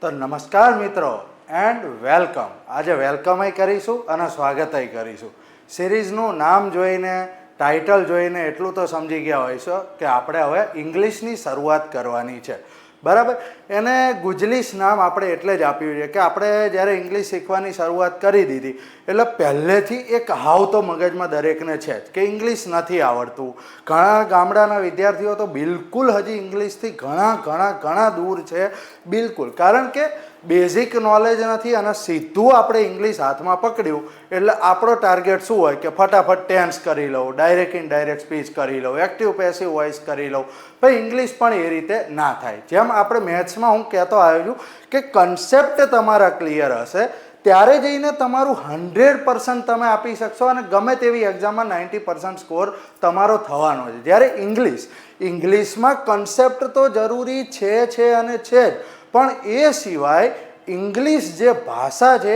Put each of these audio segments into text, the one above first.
તો નમસ્કાર મિત્રો એન્ડ વેલકમ. આજે વેલકમય કરીશું અને સ્વાગતય કરીશું. સિરીઝનું નામ જોઈને, ટાઇટલ જોઈને એટલું તો સમજી ગયા હોઈશો કે આપણે હવે ઇંગ્લિશની શરૂઆત કરવાની છે, બરાબર. એને ગુજલીસ નામ આપણે એટલે જ આપ્યું છે કે આપણે જ્યારે ઇંગ્લિશ શીખવાની શરૂઆત કરી દીધી એટલે પહેલેથી એક હાવ તો મગજમાં દરેકને છે જ કે ઇંગ્લિશ નથી આવડતું. ઘણા ગામડાના વિદ્યાર્થીઓ તો બિલકુલ હજી ઇંગ્લિશથી ઘણા દૂર છે, બિલકુલ. કારણ કે બેઝિક નોલેજ નથી અને સીધું આપણે ઇંગ્લિશ હાથમાં પકડ્યું એટલે આપણો ટાર્ગેટ શું હોય કે ફટાફટ ટેન્સ કરી લઉં, ડાયરેક્ટ ઇનડાયરેક્ટ સ્પીચ કરી લઉં, એક્ટિવ પેસિવ વોઇસ કરી લઉં. પણ ઇંગ્લિશ પણ એ રીતે ના થાય. જેમ આપણે મેથ્સમાં હું કહેતો આવ્યો છું કે કન્સેપ્ટ તમારા ક્લિયર હશે ત્યારે જઈને તમારું 100% તમે આપી શકશો અને ગમે તેવી એક્ઝામમાં 90% સ્કોર તમારો થવાનો છે. જ્યારે ઇંગ્લિશમાં કન્સેપ્ટ તો જરૂરી છે અને છે જ, પણ એ સિવાય ઇંગ્લિશ જે ભાષા છે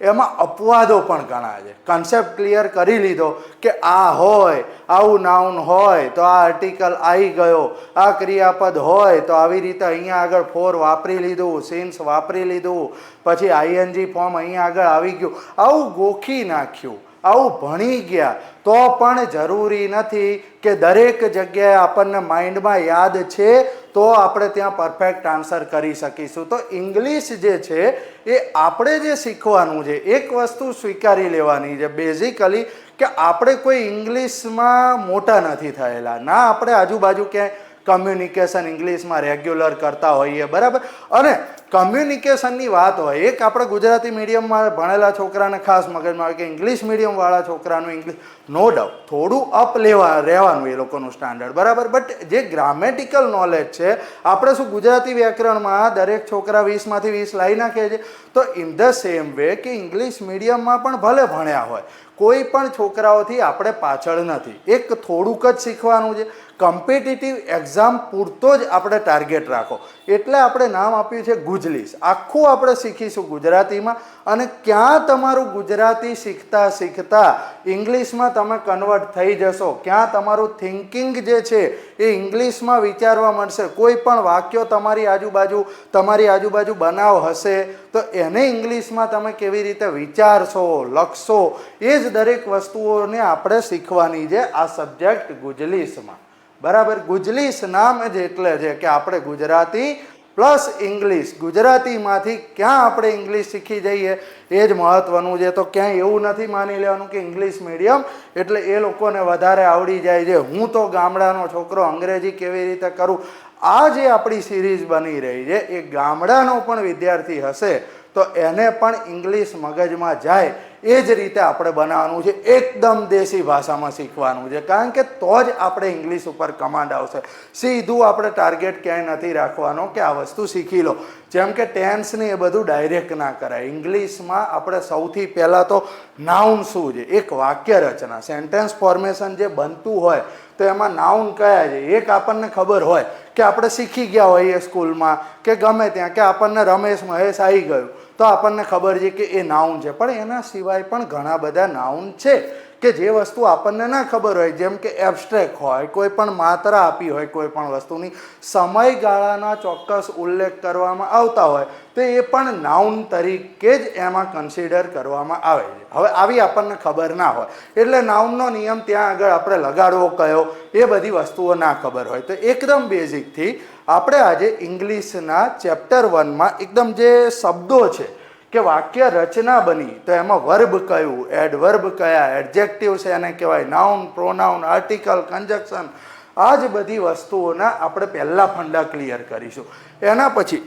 એમાં અપવાદો પણ ઘણા છે. કન્સેપ્ટ ક્લિયર કરી લીધો કે આ હોય, આવું નાઉન હોય તો આ આર્ટિકલ આવી ગયો, આ ક્રિયાપદ હોય તો આવી રીતે અહીંયા આગળ ફોર વાપરી લીધું, સિન્સ વાપરી લીધું, પછી આઈએનજી ફોર્મ અહીંયા આગળ આવી ગયું. આવું ગોખી નાખ્યું, આવું ભણી ગયા તો પણ જરૂરી નથી કે દરેક જગ્યાએ આપણને માઇન્ડમાં યાદ છે તો આપણે ત્યાં પરફેક્ટ આન્સર કરી શકીશું. તો ઇંગ્લિશ જે છે એ આપણે જે શીખવાનું છે એક વસ્તુ સ્વીકારી લેવાની છે બેઝિકલી કે આપણે કોઈ ઇંગ્લિશમાં મોટા નથી થયેલા ના, આપણે આજુબાજુ ક્યાંય કમ્યુનિકેશન ઇંગ્લિશમાં રેગ્યુલર કરતા હોઈએ, બરાબર. અને કમ્યુનિકેશનની વાત હોય, એક આપણે ગુજરાતી મીડિયમમાં ભણેલા છોકરાને ખાસ મગજમાં આવે કે ઇંગ્લિશ મીડિયમવાળા છોકરાનું ઇંગ્લિશ નો ડાઉટ થોડું અપ રહેવાનું એ લોકોનું સ્ટાન્ડર્ડ, બરાબર. બટ જે ગ્રામેટિકલ નોલેજ છે, આપણે શું ગુજરાતી વ્યાકરણમાં દરેક છોકરા 20માંથી 20 લાવી નાખે છે, તો ઇન ધ સેમ વે કે ઇંગ્લિશ મીડિયમમાં પણ ભલે ભણ્યા હોય, કોઈ પણ છોકરાઓથી આપણે પાછળ નથી. એક થોડુંક જ શીખવાનું છે. કોમ્પિટિટિવ એક્ઝામ પૂરતો જ આપણે ટાર્ગેટ રાખો. એટલે આપણે નામ આપ્યું છે ગુજલીસ. આખું આપણે શીખીશું ગુજરાતીમાં અને ક્યાં તમારું ગુજરાતી શીખતા ઇંગ્લિશમાં તમે કન્વર્ટ થઈ જશો, ક્યાં તમારું થિંકિંગ જે છે એ ઇંગ્લિશમાં વિચારવા મળશે. કોઈ પણ વાક્યો તમારી આજુબાજુ બનાવ હશે તો એને ઇંગ્લિશમાં તમે કેવી રીતે વિચારશો, લખશો, એ જ દરેક વસ્તુઓને આપણે શીખવાની છે આ સબ્જેક્ટ ગુજલીસમાં, બરાબર. ગુજલીસ નામ જ એટલે છે કે આપણે ગુજરાતી પ્લસ ઇંગ્લિશ, ગુજરાતીમાંથી ક્યાં આપણે ઇંગ્લિશ શીખી જઈએ એ જ મહત્વનું છે. તો ક્યાંય એવું નથી માની લેવાનું કે ઇંગ્લિશ મીડિયમ એટલે એ લોકોને વધારે આવડી જાય છે, હું તો ગામડાનો છોકરો અંગ્રેજી કેવી રીતે કરું. આ જે આપણી સિરીઝ બની રહી છે એ ગામડાનો પણ વિદ્યાર્થી હશે તો એને પણ ઇંગ્લિશ મગજમાં જાય એ જ રીતે આપણે બનાવવાનું છે. એકદમ દેશી ભાષામાં શીખવાનું છે, કારણ કે તો જ આપણે ઇંગ્લિશ ઉપર કમાન્ડ આવશે. સીધું આપણે ટાર્ગેટ ક્યાંય નથી રાખવાનો કે આ વસ્તુ શીખી લો. જેમ કે ટેન્સ ને એ બધું ડાયરેક્ટ ના કરાય. ઇંગ્લિશમાં આપણે સૌથી પહેલાં તો નાઉન શું છે, એક વાક્ય રચના, સેન્ટેન્સ ફોર્મેશન જે બનતું હોય તો એમાં નાઉન કયા છે એક આપણને ખબર હોય કે આપણે શીખી ગયા હોઈએ સ્કૂલમાં કે ગમે ત્યાં, કે આપણને રમેશ મહેશ આવી ગયું તો આપણને ખબર છે કે એ નાઉન છે. પણ એના સિવાય પણ ઘણા બધા નાઉન છે કે જે વસ્તુ આપણને ના ખબર હોય, જેમ કે એબ્સ્ટ્રેક્ટ હોય, કોઈ પણ માત્રા આપી હોય કોઈ પણ વસ્તુની, સમયગાળાના ચોક્કસ ઉલ્લેખ કરવામાં આવતા હોય તો એ પણ નાઉન તરીકે જ એમાં કન્સિડર કરવામાં આવે છે. હવે આવી આપણને ખબર ના હોય એટલે નાઉનનો નિયમ ત્યાં આગળ આપણે લગાડવો કયો એ બધી વસ્તુઓ ના ખબર હોય. તો એકદમ બેઝિકથી આપણે આજે ઇંગ્લિશના ચેપ્ટર 1માં એકદમ જે શબ્દો છે કે વાક્ય રચના બની તો એમાં વર્બ કયું, એડવર્બ કયા, એડજેક્ટિવ છે એને કહેવાય, નાઉન, પ્રોનાઉન, આર્ટિકલ, કન્જક્શન, આ જ બધી વસ્તુઓના આપણે પહેલા ફંડા ક્લિયર કરીશું. એના પછી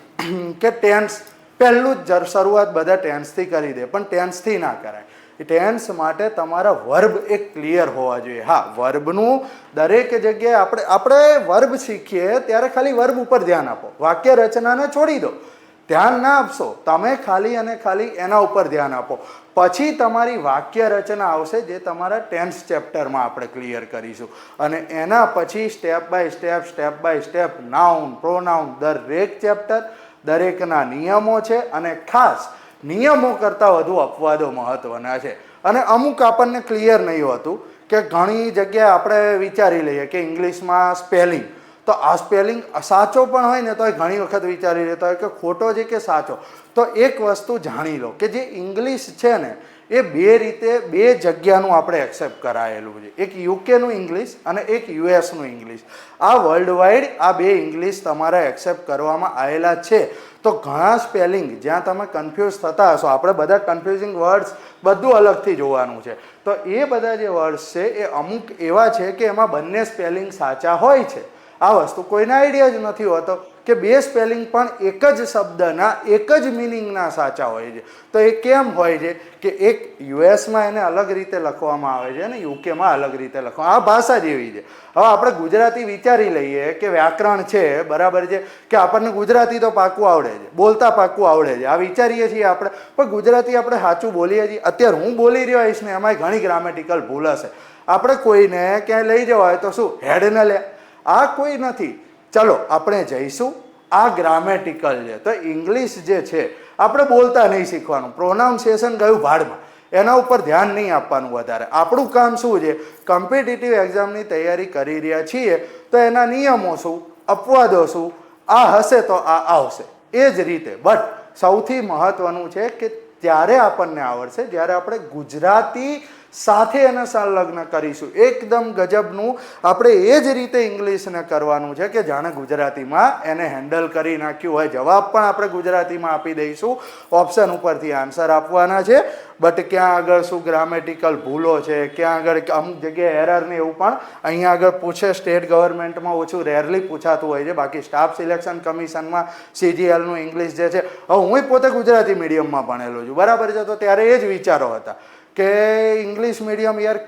કે ટેન્સ, પહેલું જ શરૂઆત બધા ટેન્સથી કરી દે, પણ ટેન્સથી ના કરાય. ટેન્સ માટે તમારા વર્બ એક ક્લિયર હોવા જોઈએ. હા, વર્બનું દરેક જગ્યાએ આપણે વર્બ શીખીએ ત્યારે ખાલી વર્બ ઉપર ધ્યાન આપો, વાક્ય રચનાને છોડી દો, ધ્યાન ના આપશો. તમે ખાલી અને ખાલી એના ઉપર ધ્યાન આપો. પછી તમારી વાક્ય રચના આવશે જે તમારા ટેન્સ ચેપ્ટરમાં આપણે ક્લિયર કરીશું. અને એના પછી step by step noun, pronoun, દરેક ચેપ્ટર, દરેકના નિયમો છે અને ખાસ નિયમો કરતાં વધુ અપવાદો મહત્વના છે. અને અમુક આપણને ક્લિયર નહીં હોતું કે ઘણી જગ્યાએ આપણે વિચારી લઈએ કે ઇંગ્લિશમાં સ્પેલિંગ તો આ સ્પેલિંગ સાચો પણ હોય ને તો ઘણી વખત વિચારી લેતા હોય કે ખોટો છે કે સાચો. તો એક વસ્તુ જાણી લો કે જે ઇંગ્લિશ છે ને એ બે રીતે બે જગ્યાનું આપણે એક્સેપ્ટ કરાયેલું છે. એક યુકેનું ઇંગ્લિશ અને એક યુએસનું ઇંગ્લિશ. આ વર્લ્ડ વાઇડ આ બે ઇંગ્લિશ તમારા એક્સેપ્ટ કરવામાં આવેલા છે. તો ઘણા સ્પેલિંગ જ્યાં તમે કન્ફ્યુઝ થતા હશો, આપણે બધા કન્ફ્યુઝિંગ વર્ડ્સ બધું અલગથી જોવાનું છે. તો એ બધા જે વર્ડ્સ છે એ અમુક એવા છે કે એમાં બંને સ્પેલિંગ સાચા હોય છે. આ વસ્તુ કોઈને આઈડિયા જ નથી હોતો કે બે સ્પેલિંગ પણ એક જ શબ્દના એક જ મિનિંગના સાચા હોય છે. તો એ કેમ હોય છે કે એક યુએસમાં એને અલગ રીતે લખવામાં આવે છે અને યુકેમાં અલગ રીતે લખવામાં. આ ભાષા જેવી છે. હવે આપણે ગુજરાતી વિચારી લઈએ કે વ્યાકરણ છે, બરાબર છે, કે આપણને ગુજરાતી તો પાકું આવડે છે, બોલતા પાકું આવડે છે, આ વિચારીએ છીએ આપણે, પણ ગુજરાતી આપણે સાચું બોલીએ છીએ. અત્યારે હું બોલી રહ્યો હોઈશ ને એમાં ઘણી ગ્રામેટિકલ ભૂલ હશે. આપણે કોઈને ક્યાંય લઈ જવા હોય તો શું હેડ ન લે, આ કોઈ નથી. ચલો આપણે જઈશું, આ ગ્રામેટિકલ છે. તો ઇંગ્લિશ જે છે આપણે બોલતા નહીં શીખવાનું, પ્રોનાઉન્સિએશન ગયું ભાડમાં, એના ઉપર ધ્યાન નહીં આપવાનું વધારે. આપણું કામ શું છે, કોમ્પિટિટિવ એક્ઝામની તૈયારી કરી રહ્યા છીએ તો એના નિયમો શું, અપવાદો શું, આ હશે તો આ આવશે એ જ રીતે. બટ સૌથી મહત્વનું છે કે ત્યારે આપણને આવડશે જ્યારે આપણે ગુજરાતી સાથે એને સંલગ્ન કરીશું. એકદમ ગજબનું આપણે એ જ રીતે ઇંગ્લિશને કરવાનું છે કે જાણે ગુજરાતીમાં એને હેન્ડલ કરી નાખ્યું હોય. જવાબ પણ આપણે ગુજરાતીમાં આપી દઈશું, ઓપ્શન ઉપરથી આન્સર આપવાના છે. બટ ક્યાં આગળ શું ગ્રામેટિકલ ભૂલો છે, ક્યાં આગળ અમુક જગ્યાએ એરર ને એવું પણ અહીંયા આગળ પૂછે. સ્ટેટ ગવર્મેન્ટમાં ઓછું રેરલી પૂછાતું હોય છે, બાકી સ્ટાફ સિલેક્શન કમિશનમાં CGLનું ઇંગ્લિશ જે છે, હવે હું પોતે ગુજરાતી મીડિયમમાં ભણેલો છું, બરાબર છે, તો ત્યારે એ જ વિચારો હતા કે ઇંગ્લિશ મીડિયમ યાર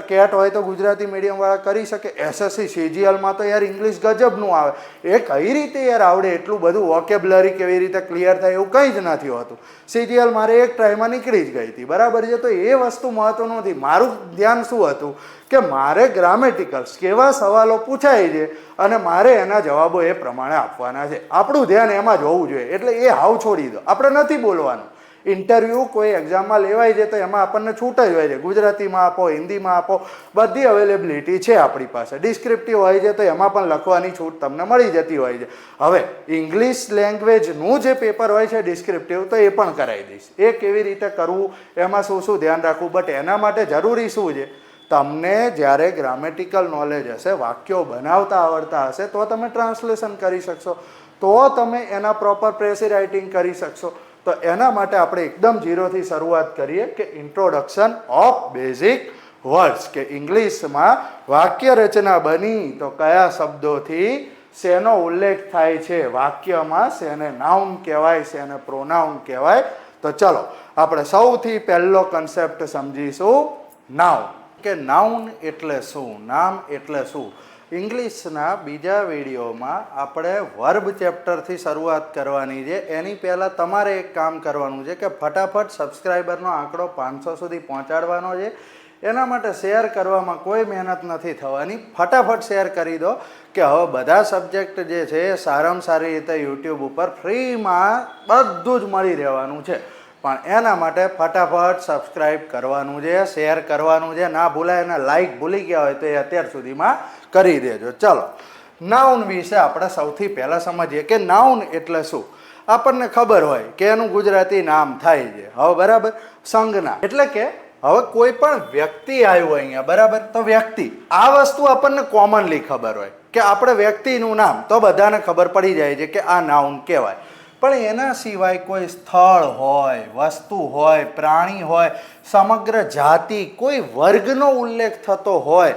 કેટ હોય તો ગુજરાતી મીડિયમવાળા કરી શકે. SSC CGLમાં તો યાર ઇંગ્લિશ ગજબનું આવે, એ કઈ રીતે યાર આવડે, એટલું બધું વોકેબ્યુલરી કેવી રીતે ક્લિયર થાય એવું કંઈ જ નથી હોતું. CGL મારે એક ટ્રાયમાં નીકળી જ ગઈ હતી, બરાબર છે. તો એ વસ્તુ મહત્વનું નથી. મારું ધ્યાન શું હતું કે મારે ગ્રામેટિકલ્સ કેવા સવાલો પૂછાય છે અને મારે એના જવાબો એ પ્રમાણે આપવાના છે. આપણું ધ્યાન એમાં જ હોવું જોઈએ. એટલે એ હાવ છોડી દો, આપણે નથી બોલવાનું. ઇન્ટરવ્યૂ કોઈ એક્ઝામમાં લેવાય છે તો એમાં આપણને છૂટ જ હોય છે, ગુજરાતીમાં આપો, હિન્દીમાં આપો, બધી અવેલેબિલિટી છે આપણી પાસે. ડિસ્ક્રિપ્ટિવ હોય છે તો એમાં પણ લખવાની છૂટ તમને મળી જતી હોય છે. હવે ઇંગ્લિશ લેંગ્વેજનું જે પેપર હોય છે ડિસ્ક્રિપ્ટિવ, તો એ પણ કરાવી દઈશ. એ કેવી રીતે કરવું, એમાં શું શું ધ્યાન રાખવું. બટ એના માટે જરૂરી શું છે, તમને જ્યારે ગ્રામેટિકલ નોલેજ હશે, વાક્યો બનાવતા આવડતા હશે, તો તમે ટ્રાન્સલેશન કરી શકશો, તો તમે એના પ્રોપર પ્રેસી રાઇટિંગ કરી શકશો. તો એના માટે આપણે એકદમ ઝીરોથી શરૂઆત કરીએ કે ઇન્ટ્રોડક્શન ઓફ બેઝિક વર્ડ્સ, કે ઇંગ્લિશમાં વાક્ય રચના બની તો કયા શબ્દોથી શેનો ઉલ્લેખ થાય છે વાક્યમાં, શેને નાઉન કહેવાય, શેને પ્રોનાઉન કહેવાય. તો ચલો આપણે સૌથી પહેલો કન્સેપ્ટ સમજીશું નાઉન. કે નાઉન એટલે શું, નામ એટલે શું. ઇંગ્લિશના બીજા વિડીયોમાં આપણે વર્બ ચેપ્ટરથી શરૂઆત કરવાની છે. એની પહેલાં તમારે એક કામ કરવાનું છે કે ફટાફટ સબસ્ક્રાઈબરનો આંકડો 500 સુધી પહોંચાડવાનો છે. એના માટે શેર કરવામાં કોઈ મહેનત નથી થવાની, ફટાફટ શેર કરી દો કે હવે બધા સબ્જેક્ટ જે છે એ સારામાં સારી રીતે યુટ્યુબ ઉપર ફ્રીમાં બધું જ મળી રહેવાનું છે. પણ એના માટે ફટાફટ સબસ્ક્રાઈબ કરવાનું છે, શેર કરવાનું છે, ના ભૂલાય. અને લાઈક ભૂલી ગયા હોય તો એ અત્યાર સુધીમાં કરી દેજો. ચલો નાઉન વિશે આપણે સૌથી પહેલાં સમજીએ કે નાઉન એટલે શું. આપણને ખબર હોય કે એનું ગુજરાતી નામ થાય છે, હવે બરાબર, સંજ્ઞા. એટલે કે હવે કોઈ પણ વ્યક્તિ આવ્યું અહીંયા, બરાબર, તો વ્યક્તિ, આ વસ્તુ આપણને કોમનલી ખબર હોય કે આપણે વ્યક્તિનું નામ તો બધાને ખબર પડી જાય છે કે આ નાઉન કહેવાય. પણ એના સિવાય કોઈ સ્થળ હોય, વસ્તુ હોય, પ્રાણી હોય, સમગ્ર જાતિ, કોઈ વર્ગનો ઉલ્લેખ થતો હોય,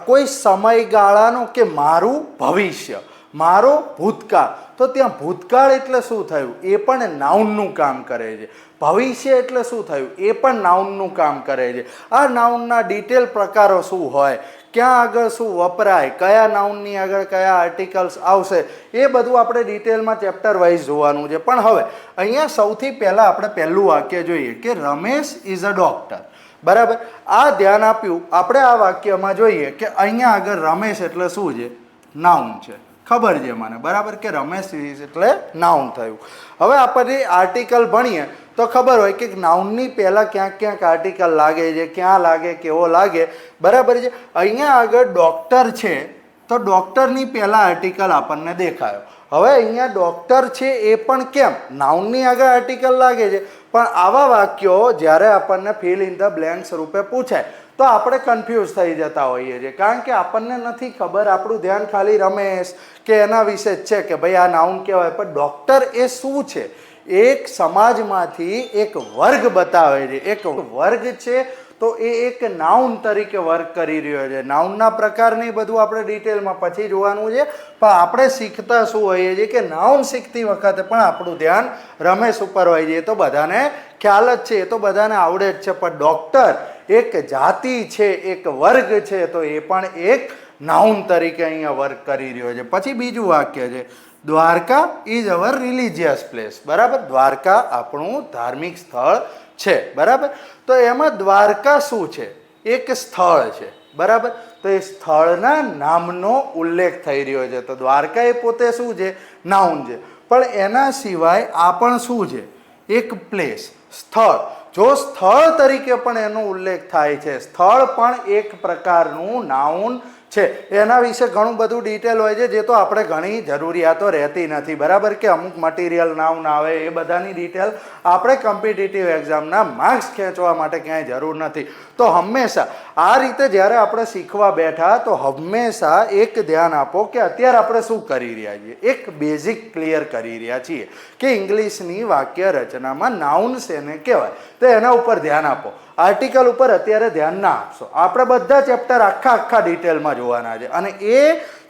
કોઈ સમયગાળાનો, કે મારું ભવિષ્ય, મારો ભૂતકાળ, તો ત્યાં ભૂતકાળ એટલે શું થયું એ પણ નાઉનનું કામ કરે છે. ભવિષ્ય એટલે શું થયું એ પણ નાઉનનું કામ કરે છે. આ નાઉનના ડિટેલ પ્રકારો શું હોય, ક્યાં આગળ શું વપરાય, કયા નાઉનની આગળ કયા આર્ટિકલ્સ આવશે, એ બધું આપણે ડિટેલમાં ચેપ્ટર વાઇઝ જોવાનું છે. પણ હવે અહીંયા સૌથી પહેલાં આપણે પહેલું વાક્ય જોઈએ કે રમેશ ઇઝ અ ડોક્ટર, બરાબર. આ ધ્યાન આપ્યું આપણે આ વાક્યમાં જોઈએ કે અહીંયા આગળ રમેશ એટલે શું છે, નાઉન છે, ખબર છે મને, બરાબર, કે રમેશ એટલે નાઉન થયું. હવે આપણે આર્ટિકલ ભણીએ તો ખબર હોય કે નાઉનની પહેલાં ક્યાંક ક્યાંક આર્ટિકલ લાગે છે, ક્યાં લાગે, કેવો લાગે, બરાબર છે. અહીંયા આગળ ડૉક્ટર છે, તો ડૉક્ટરની પહેલાં આર્ટિકલ આપણને દેખાયો. હવે અહીંયા ડૉક્ટર છે એ પણ કેમ નાઉનની આગળ આર્ટિકલ લાગે છે, પણ આવા વાક્યો જ્યારે આપણને ફિલ ઇન ધ બ્લેન્ક્સ રૂપે પૂછાય તો આપણે કન્ફ્યુઝ થઈ જતા હોઈએ છીએ, કારણ કે આપણને નથી ખબર, આપણું ધ્યાન ખાલી રમેશ કે એના વિશે જ છે કે ભાઈ આ નાઉન કહેવાય. પણ ડૉક્ટર એ શું છે? એક સમાજમાંથી એક વર્ગ બતાવે છે, એક વર્ગ છે, તો એ એક નાઉન તરીકે વર્ક કરી રહ્યો છે. નાઉનના પ્રકારની બધું આપણે ડિટેલમાં પછી જોવાનું છે, પણ આપણે શીખતા શું હોઈએ છીએ કે નાઉન શીખતી વખતે પણ આપણું ધ્યાન રમેશ ઉપર હોય છે. એ તો બધાને ખ્યાલ જ છે, એ તો બધાને આવડે જ છે. પણ ડૉક્ટર એક જાતિ છે, એક વર્ગ છે, તો એ પણ એક નાઉન તરીકે અહીંયા વર્ક કરી રહ્યો છે. પછી બીજું વાક્ય છે, Dwarka is our religious place. બરાબર, દ્વારકા આપણું ધાર્મિક સ્થળ છે. બરાબર, તો એમાં દ્વારકા શું છે? એક સ્થળ છે. બરાબર, તો એ સ્થળના નામનો ઉલ્લેખ થઈ રહ્યો છે. તો દ્વારકા એ પોતે શું છે? નાઉન છે. પણ એના સિવાય આ પણ શું છે? એક પ્લેસ, સ્થળ. જો સ્થળ તરીકે પણ એનો ઉલ્લેખ થાય છે, સ્થળ પણ એક પ્રકારનું નાઉન છે. એના વિશે ઘણું બધું ડિટેલ હોય છે, જે તો આપણે ઘણી જરૂરિયાતો રહેતી નથી. બરાબર, કે અમુક મટીરિયલ નાઉન આવે એ બધાની ડિટેલ આપણે કોમ્પિટિટિવ એક્ઝામના માર્ક્સ ખેંચવા માટે ક્યાંય જરૂર નથી. તો હંમેશા આ રીતે જ્યારે આપણે શીખવા બેઠા તો હંમેશા એક ધ્યાન આપો કે અત્યારે આપણે શું કરી રહ્યા છીએ, એક બેઝિક ક્લિયર કરી રહ્યા છીએ કે ઇંગ્લિશની વાક્ય રચનામાં નાઉન શેને કહેવાય, તો એના ઉપર ધ્યાન આપો. આર્ટિકલ ઉપર અત્યારે ધ્યાન ના આપશો. આપણે બધા ચેપ્ટર આખા ડિટેલમાં જોવાના છે, અને એ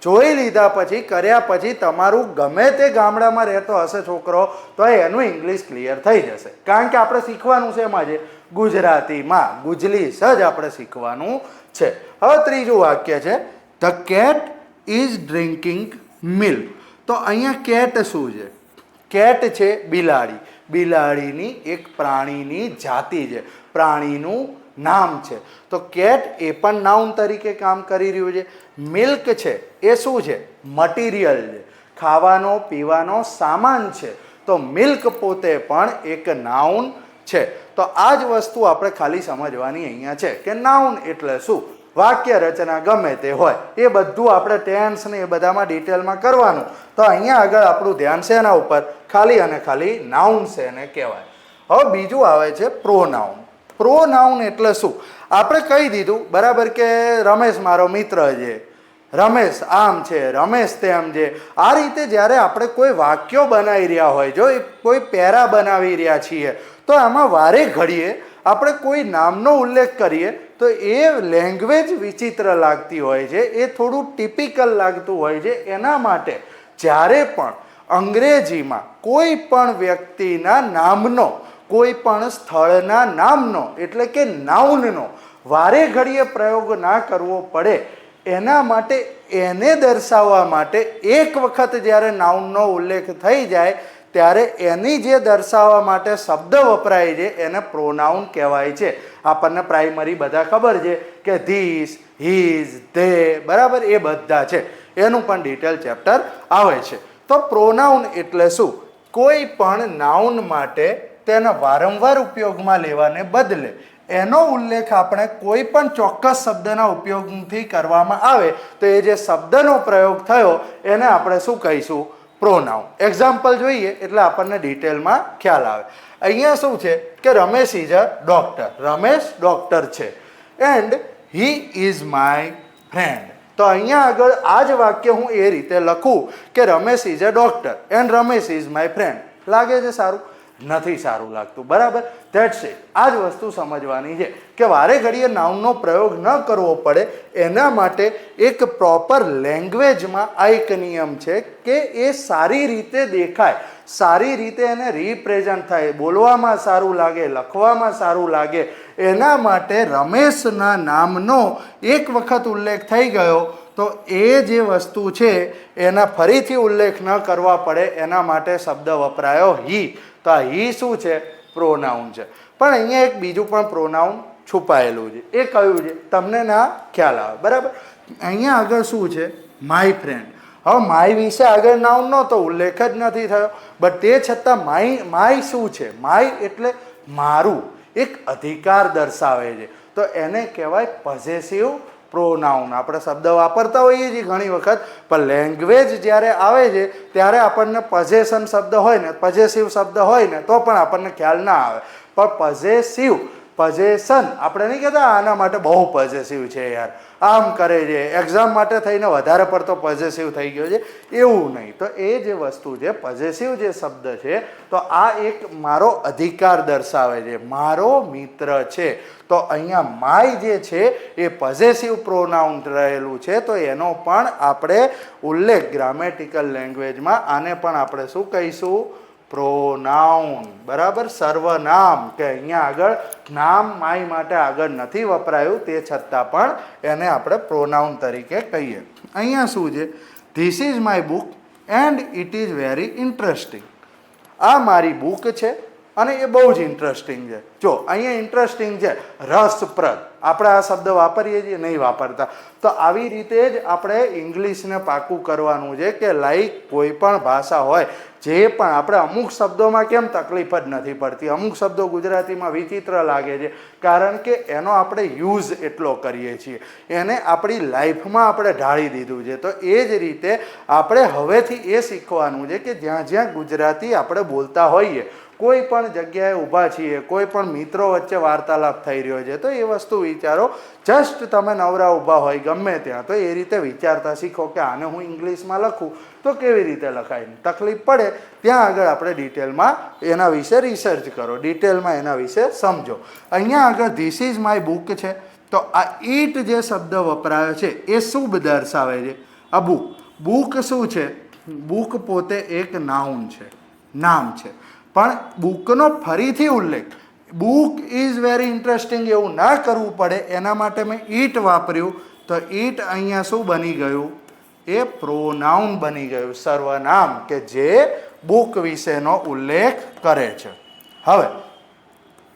જોઈ લીધા પછી, કર્યા પછી તમારું ગમે તે ગામડામાં રહેતો હશે છોકરો, તો એનું ઇંગ્લિશ ક્લિયર થઈ જશે. કારણ કે આપણે શીખવાનું છે એમાં છે ગુજરાતીમાં, ગુજલીશ જ આપણે શીખવાનું છે. હવે ત્રીજું વાક્ય છે, the cat is drinking milk. તો અહીંયા કેટ શું છે? કેટ છે બિલાડી. બિલાડીની એક પ્રાણીની જાતિ છે, પ્રાણીનું નામ છે. તો કેટ એ પણ નાઉન તરીકે કામ કરી રહ્યું છે. મિલ્ક છે એ શું છે? મટીરિયલ છે, ખાવાનો પીવાનો સામાન છે. તો મિલ્ક પોતે પણ એક નાઉન છે. તો આ જ વસ્તુ આપણે ખાલી સમજવાની અહીંયા છે કે નાઉન એટલે શું. વાક્ય રચના ગમે તે હોય એ બધું આપણે ટેન્સ ને એ બધામાં ડિટેલમાં કરવાનું. તો અહીંયા આગળ આપણું ધ્યાન છે એના ઉપર, ખાલી અને ખાલી નાઉન છે એને કહેવાય. હવે બીજું આવે છે પ્રોનાઉન. પ્રોનાઉન એટલે શું? આપણે કહી દીધું બરાબર કે રમેશ મારો મિત્ર છે, રમેશ આમ છે, રમેશ તેમ છે. આ રીતે જ્યારે આપણે કોઈ વાક્યો બનાવી રહ્યા હોય, જો કોઈ પેરા બનાવી રહ્યા છીએ, તો આમાં વારે ઘડીએ આપણે કોઈ નામનો ઉલ્લેખ કરીએ તો એ લેંગ્વેજ વિચિત્ર લાગતી હોય છે, એ થોડું ટિપિકલ લાગતું હોય છે. એના માટે જ્યારે પણ અંગ્રેજીમાં કોઈ પણ વ્યક્તિના નામનો, કોઈ પણ સ્થળના નામનો એટલે કે નાઉનનો વારે ઘડીએ પ્રયોગ ના કરવો પડે, એના માટે એને દર્શાવવા માટે એક વખત જ્યારે નાઉનનો ઉલ્લેખ થઈ જાય ત્યારે એની જે દર્શાવવા માટે શબ્દ વપરાય છે એને પ્રોનાઉન કહેવાય છે. આપણને પ્રાઇમરી બધા ખબર છે કે ધીસ, હીઝ, ધે, બરાબર, એ બધા છે. એનું પણ ડિટેલ ચેપ્ટર આવે છે. તો પ્રોનાઉન એટલે શું? કોઈ પણ નાઉન માટે તેના વારંવાર ઉપયોગમાં લેવાને બદલે એનો ઉલ્લેખ આપણે કોઈ પણ ચોક્કસ શબ્દના ઉપયોગથી કરવામાં આવે તો એ જે શબ્દનો પ્રયોગ થયો એને આપણે શું કહીશું? પ્રોનાઉન. એક્ઝામ્પલ જોઈએ એટલે આપણને ડિટેલમાં ખ્યાલ આવે. અહીંયા શું છે કે Ramesh is a doctor. Ramesh doctor છે and he is my friend. તો અહીંયા આગળ આ જ વાક્ય હું એ રીતે લખું કે Ramesh is a doctor and Ramesh is my friend. લાગે છે સારું? નથી સારું લાગતું. બરાબર, ધેટ્સ ઇટ. આ જ વસ્તુ સમજવાની છે કે વારે ઘડીએ નાઉનનો પ્રયોગ ન કરવો પડે એના માટે એક પ્રોપર લેંગ્વેજમાં આ એક નિયમ છે કે એ સારી રીતે દેખાય, સારી રીતે એને રિપ્રેઝન્ટ થાય, બોલવામાં સારું લાગે, લખવામાં સારું લાગે. એના માટે રમેશના નામનો એક વખત ઉલ્લેખ થઈ ગયો તો એ જે વસ્તુ છે એના ફરીથી ઉલ્લેખ ન કરવા પડે એના માટે શબ્દ વપરાયો હી. તો આ હી શું છે? પ્રોનાઉન છે. પણ અહીંયા એક બીજું પણ પ્રોનાઉન છુપાયેલું છે. એ કયું છે? તમને ના ખ્યાલ આવે. બરાબર, અહીંયા આગળ શું છે? My friend. હવે માય વિશે આગળ નાઉનનો તો ઉલ્લેખ જ નથી થયો, બટ તે છતાં માય શું છે? માય એટલે મારું, એક અધિકાર દર્શાવે છે. તો એને કહેવાય પોઝેસિવ પ્રોનાઉન. આપણે શબ્દ વાપરતા હોઈએ છીએ ઘણી વખત, પણ લેંગ્વેજ જ્યારે આવે છે ત્યારે આપણને પોઝેશન શબ્દ હોય ને, પોઝેસિવ શબ્દ હોય ને તો પણ આપણને ખ્યાલ ના આવે. પણ પોઝેસિવ, પોઝેશન આપણે નહીં કહેતા આના માટે બહુ પોઝેસિવ છે યાર, આમ કરે છે, એક્ઝામ માટે થઈને વધારે પડતો પોઝેસિવ થઈ ગયો છે, એવું નહીં. તો એ જે વસ્તુ છે પોઝેસિવ જે શબ્દ છે, તો આ એક મારો અધિકાર દર્શાવે છે, મારો મિત્ર છે. તો અહીંયા માય જે છે એ પોઝેસિવ પ્રોનાઉન રહેલું છે, તો એનો પણ આપણે ઉલ્લેખ ગ્રામેટિકલ લેંગ્વેજમાં આને પણ આપણે શું કહીશું? પ્રોનાઉન. બરાબર, સર્વનામ, કે અહીંયા આગળ નામ માય માટે આગળ નથી વપરાયું, તે છતાં પણ એને આપણે પ્રોનાઉન તરીકે કહીએ. અહીંયા શું છે? This is my book and it is very interesting. આ મારી બુક છે અને એ બહુ જ ઇન્ટરેસ્ટિંગ છે. જો અહીંયા ઇન્ટરેસ્ટિંગ છે, રસપ્રદ, આપણે આ શબ્દ વાપરીએ છીએ, નહીં વાપરતા. તો આવી રીતે જ આપણે ઇંગ્લિશને પાકું કરવાનું છે કે લાઈક કોઈ પણ ભાષા હોય, જે પણ આપણે અમુક શબ્દોમાં કેમ તકલીફ જ નથી પડતી, અમુક શબ્દો ગુજરાતીમાં વિચિત્ર લાગે છે, કારણ કે એનો આપણે યુઝ એટલો કરીએ છીએ, એને આપણી લાઈફમાં આપણે ઢાળી દીધું છે. તો એ જ રીતે આપણે હવેથી એ શીખવાનું છે કે જ્યાં જ્યાં ગુજરાતી આપણે બોલતા હોઈએ, કોઈ પણ જગ્યાએ ઊભા છીએ, કોઈ પણ મિત્રો વચ્ચે વાર્તાલાપ થઈ રહ્યો છે, તો એ વસ્તુ વિચારો. જસ્ટ તમે નવરા ઊભા હોય ગમે ત્યાં, તો એ રીતે વિચારતા શીખો કે આને હું ઇંગ્લિશમાં લખું તો કેવી રીતે લખાય. તકલીફ પડે ત્યાં આગળ આપણે ડિટેલમાં એના વિશે રિસર્ચ કરો, ડિટેલમાં એના વિશે સમજો. અહીંયા આગળ ધીસ ઇઝ માય બુક છે, તો આ ઈટ જે શબ્દ વપરાયો છે એ શું દર્શાવે છે? આ બુક. બુક શું છે? બુક પોતે એક નાઉન છે, નામ છે, પણ બુકનો ફરીથી ઉલ્લેખ, બુક ઇઝ વેરી ઇન્ટરેસ્ટિંગ એવું ના કરવું પડે એના માટે મેં ઈટ વાપર્યું. તો ઈટ અહીંયા શું બની ગયું? એ પ્રોનાઉન બની ગયું, સર્વનામ, કે જે બુક વિશેનો ઉલ્લેખ કરે છે. હવે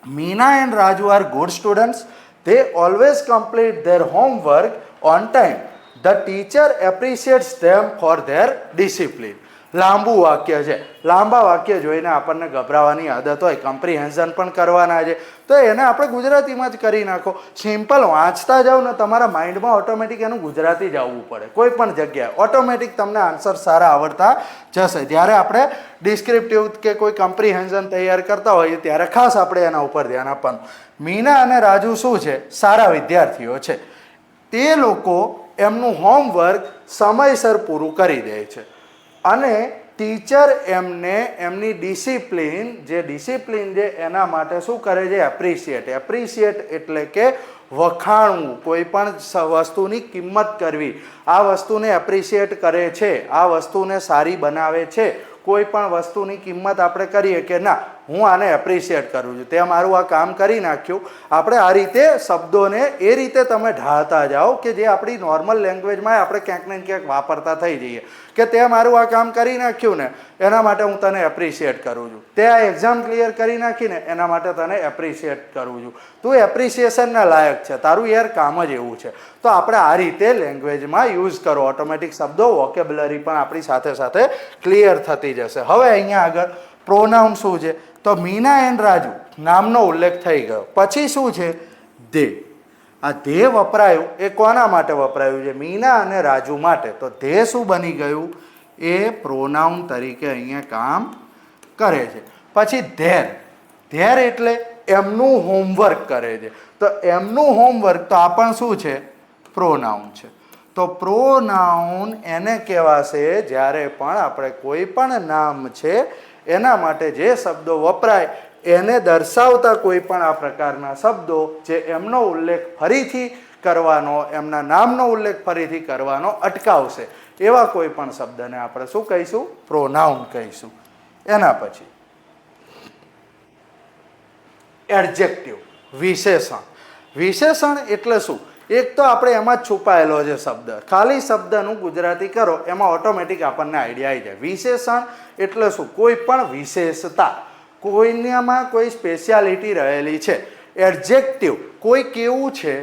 Meena and Raju are good students, they always complete their homework on time. The teacher appreciates them for their discipline. લાંબુ વાક્ય છે, લાંબા વાક્ય જોઈને આપણને ગભરાવાની આદત હોય, કમ્પ્રિહેન્શન પણ કરવાના છે, તો એને આપણે ગુજરાતીમાં જ કરી નાખો. સિમ્પલ વાંચતા જાઓ ને તમારા માઇન્ડમાં ઓટોમેટિક એનું ગુજરાતી જ આવવું પડે, કોઈ પણ જગ્યાએ ઓટોમેટિક તમને આન્સર સારા આવડતા જશે. જ્યારે આપણે ડિસ્ક્રિપ્ટિવ કે કોઈ કમ્પ્રિહેન્શન તૈયાર કરતા હોઈએ ત્યારે ખાસ આપણે એના ઉપર ધ્યાન આપવાનું. મીના અને રાજુ શું છે? સારા વિદ્યાર્થીઓ છે. તે લોકો એમનું હોમવર્ક સમયસર પૂરું કરી દે છે અને ટીચર એમને એમની ડિસિપ્લિન છે એના માટે શું કરે છે? એપ્રિશિએટ. એપ્રિશિએટ એટલે કે વખાણવું, કોઈ પણ વસ્તુની કિંમત કરવી. આ વસ્તુને એપ્રિશિએટ કરે છે, આ વસ્તુને સારી બનાવે છે. કોઈ પણ વસ્તુની કિંમત આપણે કરીએ કે ના, હું આને એપ્રિશિએટ કરું છું, તે મારું આ કામ કરી નાખ્યું. આપણે આ રીતે શબ્દોને એ રીતે તમે ઢાળતા જાઓ કે જે આપણી નોર્મલ લેંગ્વેજમાં આપણે ક્યાંક ને ક્યાંક વાપરતા થઈ જઈએ કે તે મારું આ કામ કરી નાખ્યું ને એના માટે હું તને એપ્રિશિએટ કરું છું, તે આ એક્ઝામ ક્લિયર કરી નાખીને એના માટે તને એપ્રિશિએટ કરું છું, તું એપ્રિશિએશનના લાયક છે, તારું યાર કામ જ એવું છે. તો આપણે આ રીતે લેંગ્વેજમાં યુઝ કરો, ઓટોમેટિક શબ્દો વોકેબ્યુલરી પણ આપણી સાથે સાથે ક્લિયર થતી જશે. હવે અહીંયા આગળ પ્રોનાઉન શું છે? તો મીના એન્ડ રાજુ નામનો ઉલ્લેખ થઈ ગયો. પછી શું છે? ધે. આ ધે વપરાયું એ કોના માટે વપરાયું છે? મીના અને રાજુ માટે. તો ધે શું બની ગયું? એ પ્રોનાઉન તરીકે અહીંયા કામ કરે છે. પછી ધેર. ધેર એટલે એમનું હોમવર્ક કરે છે. તો એમનું હોમવર્ક, તો આ પણ શું છે? પ્રોનાઉન છે. તો પ્રોનાઉન એને કહેવાશે જ્યારે પણ આપણે કોઈ પણ નામ છે એના માટે જે શબ્દો વપરાય એને દર્શાવતા કોઈ પણ આ પ્રકારના શબ્દો જે એમનો ઉલ્લેખ ફરીથી કરવાનો, એમના નામનો ઉલ્લેખ ફરીથી કરવાનો અટકાવશે, એવા કોઈ પણ શબ્દને આપણે શું કહીશું? પ્રોનાઉન કહીશું. એના પછી એડજેક્ટિવ, વિશેષણ. વિશેષણ એટલે શું? એક તો આપણે એમાં જ છુપાયેલો છે શબ્દ, ખાલી શબ્દનું ગુજરાતી કરો એમાં ઓટોમેટિક આપણને આઈડિયા આવી જાય. વિશેષણ એટલે શું? કોઈ પણ વિશેષતા, કોઈનામાં કોઈ સ્પેશિયાલિટી રહેલી છે. એડજેક્ટિવ, કોઈ કેવું છે,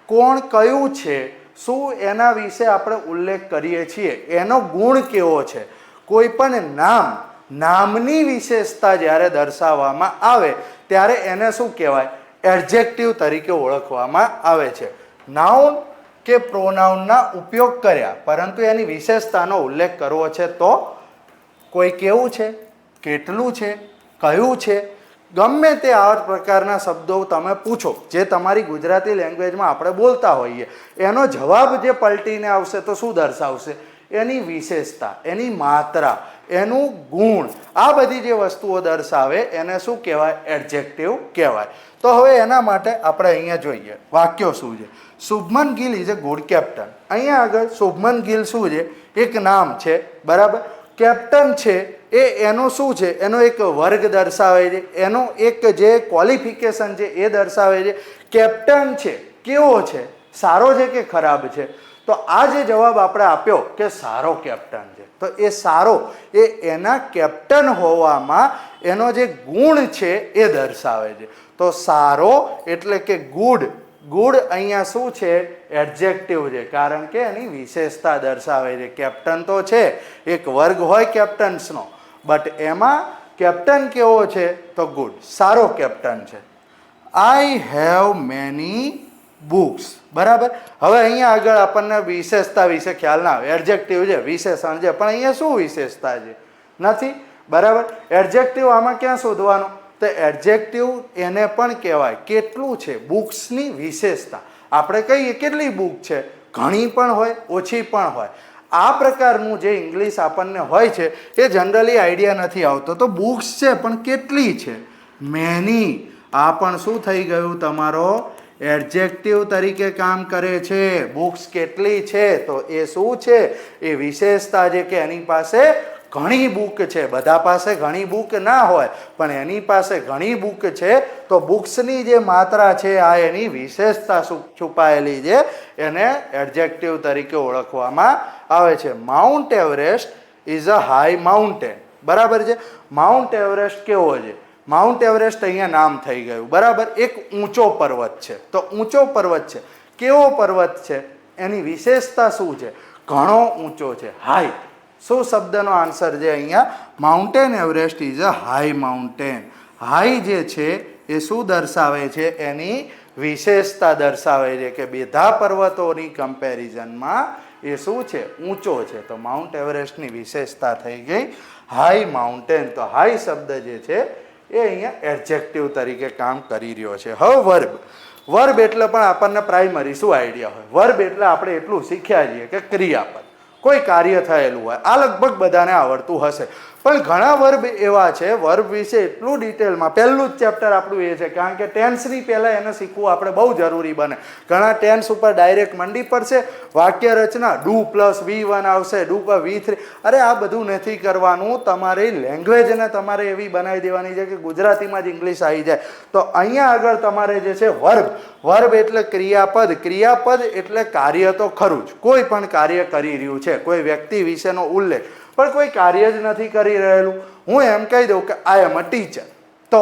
કોણ કયું છે, શું એના વિશે આપણે ઉલ્લેખ કરીએ છીએ, એનો ગુણ કેવો છે. કોઈ પણ નામ, નામની વિશેષતા જ્યારે દર્શાવવામાં આવે ત્યારે એને શું કહેવાય? એડજેક્ટિવ તરીકે ઓળખવામાં આવે છે. નાઉન કે પ્રોનાઉનના ઉપયોગ કર્યા પરંતુ એની વિશેષતાનો ઉલ્લેખ કરવો છે તો કોઈ કેવું છે, કેટલું છે, કયું છે, ગમે તે આવા પ્રકારના શબ્દો તમે પૂછો જે તમારી ગુજરાતી લેંગ્વેજમાં આપણે બોલતા હોઈએ, એનો જવાબ જે પલટીને આવશે તો શું દર્શાવશે? એની વિશેષતા, એની માત્રા, એનું ગુણ, આ બધી જે વસ્તુઓ દર્શાવે એને શું કહેવાય? એડજેક્ટિવ કહેવાય. તો હવે એના માટે આપણે અહીંયા જોઈએ વાક્યો શું છે. Shubman Gill is a good captain. અહીંયા આગળ શુભમન ગિલ શું છે? એક નામ છે, બરાબર. કેપ્ટન છે એ એનો શું છે? એનો એક વર્ગ દર્શાવે છે, એનો એક જે ક્વોલિફિકેશન છે એ દર્શાવે છે. કેપ્ટન છે કેવો છે? સારો છે કે ખરાબ છે? તો આ જે જવાબ આપણે આપ્યો કે સારો કેપ્ટન છે, તો એ સારો એ એના કેપ્ટન હોવામાં એનો જે ગુણ છે એ દર્શાવે છે. તો સારો એટલે કે ગુડ. ગુડ અહીંયા શું છે? એડજેક્ટિવ છે, કારણ કે એની વિશેષતા દર્શાવે છે. કેપ્ટન તો છે, એક વર્ગ હોય કેપ્ટન્સનો, બટ એમાં કેપ્ટન કેવો છે? તો ગુડ, સારો કેપ્ટન છે. આઈ હેવ મેની બુક્સ, બરાબર. હવે અહીંયા આગળ આપણને વિશેષતા વિશે ખ્યાલ ના આવે. એડજેક્ટિવ છે, વિશેષણ છે, પણ અહીંયા શું વિશેષતા છે? નથી, બરાબર. એડજેક્ટિવ આમાં ક્યાં શોધવાનો? તો એડજેક્ટિવ એને પણ કહેવાય કેટલું છે? બુક્સની વિશેષતા. આપણે કહીએ કેટલી બુક છે? ઘણી પણ હોય, ઓછી પણ હોય. આ પ્રકારનું જે ઇંગ્લિશ આપણને હોય છે એ જનરલી આઈડિયા નથી આવતો. તો બુક્સ છે પણ કેટલી છે? મેની. આ પણ શું થઈ ગયું? તમારો એડજેક્ટિવ તરીકે કામ કરે છે. બુક્સ કેટલી છે તો એ શું છે? એ વિશેષતા છે કે એની પાસે ઘણી બુક છે. બધા પાસે ઘણી બુક ના હોય, પણ એની પાસે ઘણી બુક છે. તો બુક્સની જે માત્રા છે આ એની વિશેષતા છુપાયેલી છે, એને એડજેક્ટિવ તરીકે ઓળખવામાં આવે છે. Mount Everest is a high mountain, બરાબર છે. માઉન્ટ એવરેસ્ટ કેવો છે? માઉન્ટ એવરેસ્ટ અહીંયા નામ થઈ ગયું, બરાબર. એક ઊંચો પર્વત છે. તો ઊંચો પર્વત છે, કેવો પર્વત છે? એની વિશેષતા શું છે? ઘણો ઊંચો છે, હાઈ. શું શબ્દનો આન્સર છે અહીંયા? Mountain Everest is a high mountain. High જે છે એ શું દર્શાવે છે? એની વિશેષતા દર્શાવે છે કે બધા પર્વતોની કમ્પેરિઝનમાં એ શું છે? ઊંચો છે. તો માઉન્ટ એવરેસ્ટની વિશેષતા થઈ ગઈ હાઈ માઉન્ટેન. તો હાઈ શબ્દ જે છે એ અહીંયા એડજેક્ટિવ તરીકે કામ કરી રહ્યો છે. હવે વર્બ. વર્બ એટલે પણ આપણને પ્રાઇમરી શું આઈડિયા હોય? વર્બ એટલે આપણે એટલું શીખ્યા છીએ કે ક્રિયાપદ, કોઈ કાર્ય થયેલું હોય. આ લગભગ બધાને આવડતું હશે, પણ ઘણા વર્બ એવા છે, વર્બ વિશે એટલું ડિટેલમાં પહેલું જ ચેપ્ટર આપણું એ છે, કારણ કે ટેન્સની પહેલાં એને શીખવું આપણે બહુ જરૂરી બને. ઘણા ટેન્સ ઉપર ડાયરેક્ટ મંડી પડશે, વાક્ય રચના ડુ પ્લસ V1 આવશે, ડુ પર V3. અરે આ બધું નથી કરવાનું. તમારી લેંગ્વેજને તમારે એવી બનાવી દેવાની છે કે ગુજરાતીમાં જ ઇંગ્લિશ આવી જાય. તો અહીંયા આગળ તમારે જે છે વર્બ. વર્બ એટલે ક્રિયાપદ. ક્રિયાપદ એટલે કાર્ય તો ખરું જ, કોઈ પણ કાર્ય કરી રહ્યું છે, કોઈ વ્યક્તિ વિશેનો ઉલ્લેખ, પણ કોઈ કાર્ય જ નથી કરી રહેલું. હું એમ કહી દઉં કે આઈ એમ અ ટીચર, તો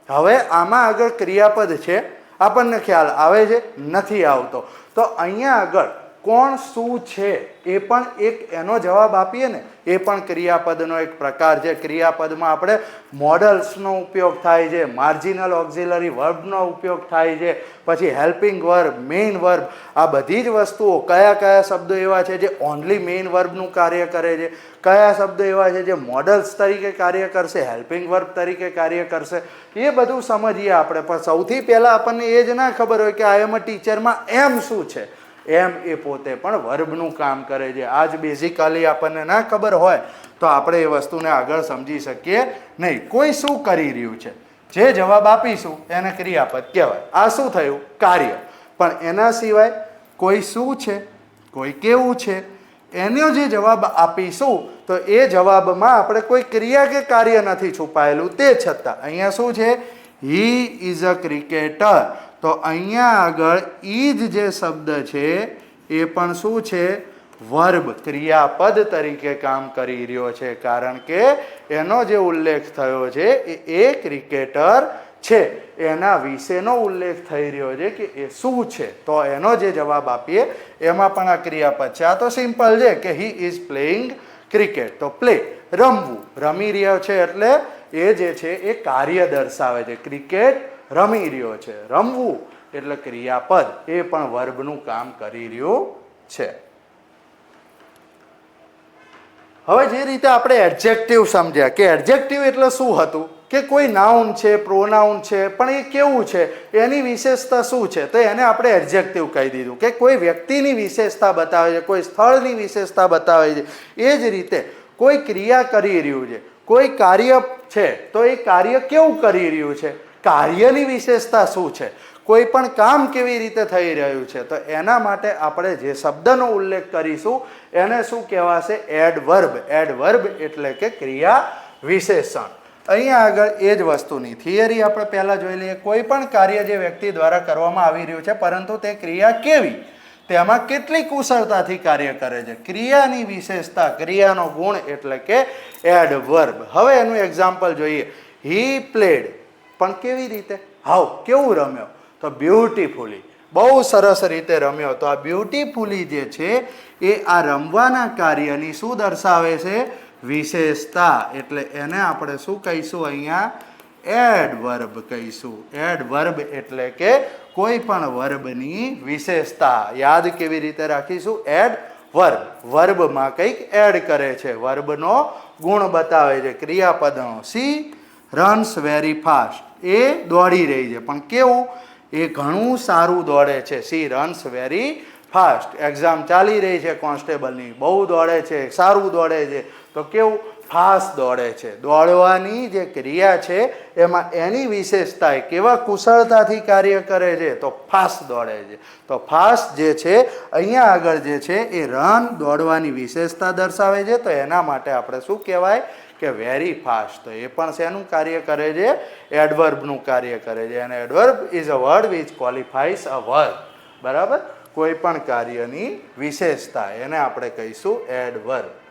હવે આમાં આગળ ક્રિયાપદ છે, આપણને ખ્યાલ આવે છે? નથી આવતો. તો અહીંયા આગળ કોણ શું છે એ પણ એક એનો જવાબ આપીએ ને, એ પણ ક્રિયાપદનો એક પ્રકાર છે. ક્રિયાપદમાં આપણે મોડલ્સનો ઉપયોગ થાય છે, માર્જિનલ ઓક્ઝિલરી વર્બનો ઉપયોગ થાય છે, પછી હેલ્પિંગ વર્બ, મેઇન વર્બ. આ બધી જ વસ્તુઓ, કયા કયા શબ્દો એવા છે જે ઓનલી મેઇન વર્બનું કાર્ય કરે છે, કયા શબ્દો એવા છે જે મોડલ્સ તરીકે કાર્ય કરશે, હેલ્પિંગ વર્બ તરીકે કાર્ય કરશે, એ બધું સમજીએ આપણે. પણ સૌથી પહેલાં આપણને એ જ ના ખબર હોય કે આઈ એમ અ ટીચરમાં એમ શું છે. એમ એ પોતે પણ વર્બનું કામ કરે છે. આ જ બેઝિકલી આપણને ના ખબર હોય તો આપણે એ વસ્તુને આગળ સમજી શકીએ નહીં. કોઈ શું કરી રહ્યું છે, જે જવાબ આપીશું એને ક્રિયાપદ કહેવાય. આ શું થયું? કાર્ય. પણ એના સિવાય કોઈ શું છે, કોઈ કેવું છે, એનો જે જવાબ આપીશું તો એ જવાબમાં આપણે કોઈ ક્રિયા કે કાર્ય નથી છુપાયેલું. તે છતાં અહીંયા શું છે? He is a cricketer. તો અહીંયા આગળ ઈજ જે શબ્દ છે એ પણ શું છે? વર્બ, ક્રિયાપદ તરીકે કામ કરી રહ્યો છે, કારણ કે એનો જે ઉલ્લેખ થયો છે એ ક્રિકેટર છે, એના વિશેનો ઉલ્લેખ થઈ રહ્યો છે કે એ શું છે. તો એનો જે જવાબ આપીએ એમાં પણ આ ક્રિયાપદ છે. આ તો સિમ્પલ છે કે હી ઇઝ પ્લેઇંગ ક્રિકેટ. તો પ્લે, રમવું, રમી રહ્યો છે એટલે એ જે છે એ કાર્ય દર્શાવે છે. ક્રિકેટ રમી રહ્યો છે, રમવું એટલે ક્રિયાપદ એ પણ વર્બનું કામ કરી રહ્યું છે. હવે જે રીતે આપણે એડજેક્ટિવ સમજ્યા કે એડજેક્ટિવ એટલે શું હતું કે કોઈ નાઉન છે, પ્રોનાઉન છે, પણ એ કેવું છે, એની વિશેષતા શું છે, તો એને આપણે એડજેક્ટિવ કહી દીધું કે કોઈ વ્યક્તિની વિશેષતા બતાવે છે, કોઈ સ્થળની વિશેષતા બતાવે છે. એ જ રીતે કોઈ ક્રિયા કરી રહ્યું છે, કોઈ કાર્ય છે, તો એ કાર્ય કેવું કરી રહ્યું છે, કાર્યની વિશેષતા શું છે, કોઈ પણ કામ કેવી રીતે થઈ રહ્યું છે, તો એના માટે આપણે જે શબ્દનો ઉલ્લેખ કરીશું એને શું કહેવાશે? એડવર્બ. એડવર્બ એટલે કે ક્રિયા વિશેષણ. અહીંયા આગળ એ જ વસ્તુની થિયરી આપણે પહેલાં જોઈ લઈએ. કોઈ પણ કાર્ય જે વ્યક્તિ દ્વારા કરવામાં આવી રહ્યું છે, પરંતુ તે ક્રિયા કેવી, તેમાં કેટલી કુશળતાથી કાર્ય કરે છે, ક્રિયાની વિશેષતા, ક્રિયાનો ગુણ એટલે કે એડવર્બ. હવે એનું એક્ઝામ્પલ જોઈએ. હી પ્લેડ, પણ કેવી રીતે, હાઉ, કેવું રમ્યો, તો બ્યુટીફુલી, બહુ સરસ રીતે રમ્યો. તો આ બ્યુટીફુલી જે છે એ આ રમવાના કાર્યની શું દર્શાવે છે? વિશેષતા. એટલે એને આપણે શું કહીશું? અહીંયા એડવર્બ કહીશું. એડવર્બ એટલે કે કોઈ પણ વર્બની વિશેષતા. યાદ કેવી રીતે રાખીશું? એડવર્બ. વર્બમાં કંઈક એડ કરે છે, વર્બનો ગુણ બતાવે છે, ક્રિયાપદનો. સી રન્સ વેરી ફાસ્ટ, એ દોડી રહી છે, પણ કેવું? એ ઘણું સારું દોડે છે. C runs very fast. Exam ચાલી રહી છે કોન્સ્ટેબલની, બહુ દોડે છે, સારું દોડે છે, તો કેવું? ફાસ્ટ દોડે છે. દોડવાની જે ક્રિયા છે એમાં એની વિશેષતા કેવા કુશળતાથી કાર્ય કરે છે, તો ફાસ્ટ દોડે છે. તો ફાસ્ટ જે છે અહીંયા આગળ જે છે એ રન, દોડવાની વિશેષતા દર્શાવે છે. તો એના માટે આપણે શું કહેવાય કે વેરી ફાસ્ટ. તો એ પણ શેનું કાર્ય કરે છે? એડવર્બનું કાર્ય કરે છે. અને adverb is a word which qualifies a verb. બરાબર? કોઈ પણ કાર્યની વિશેષતા, એને આપણે કહીશું એડવર્બ.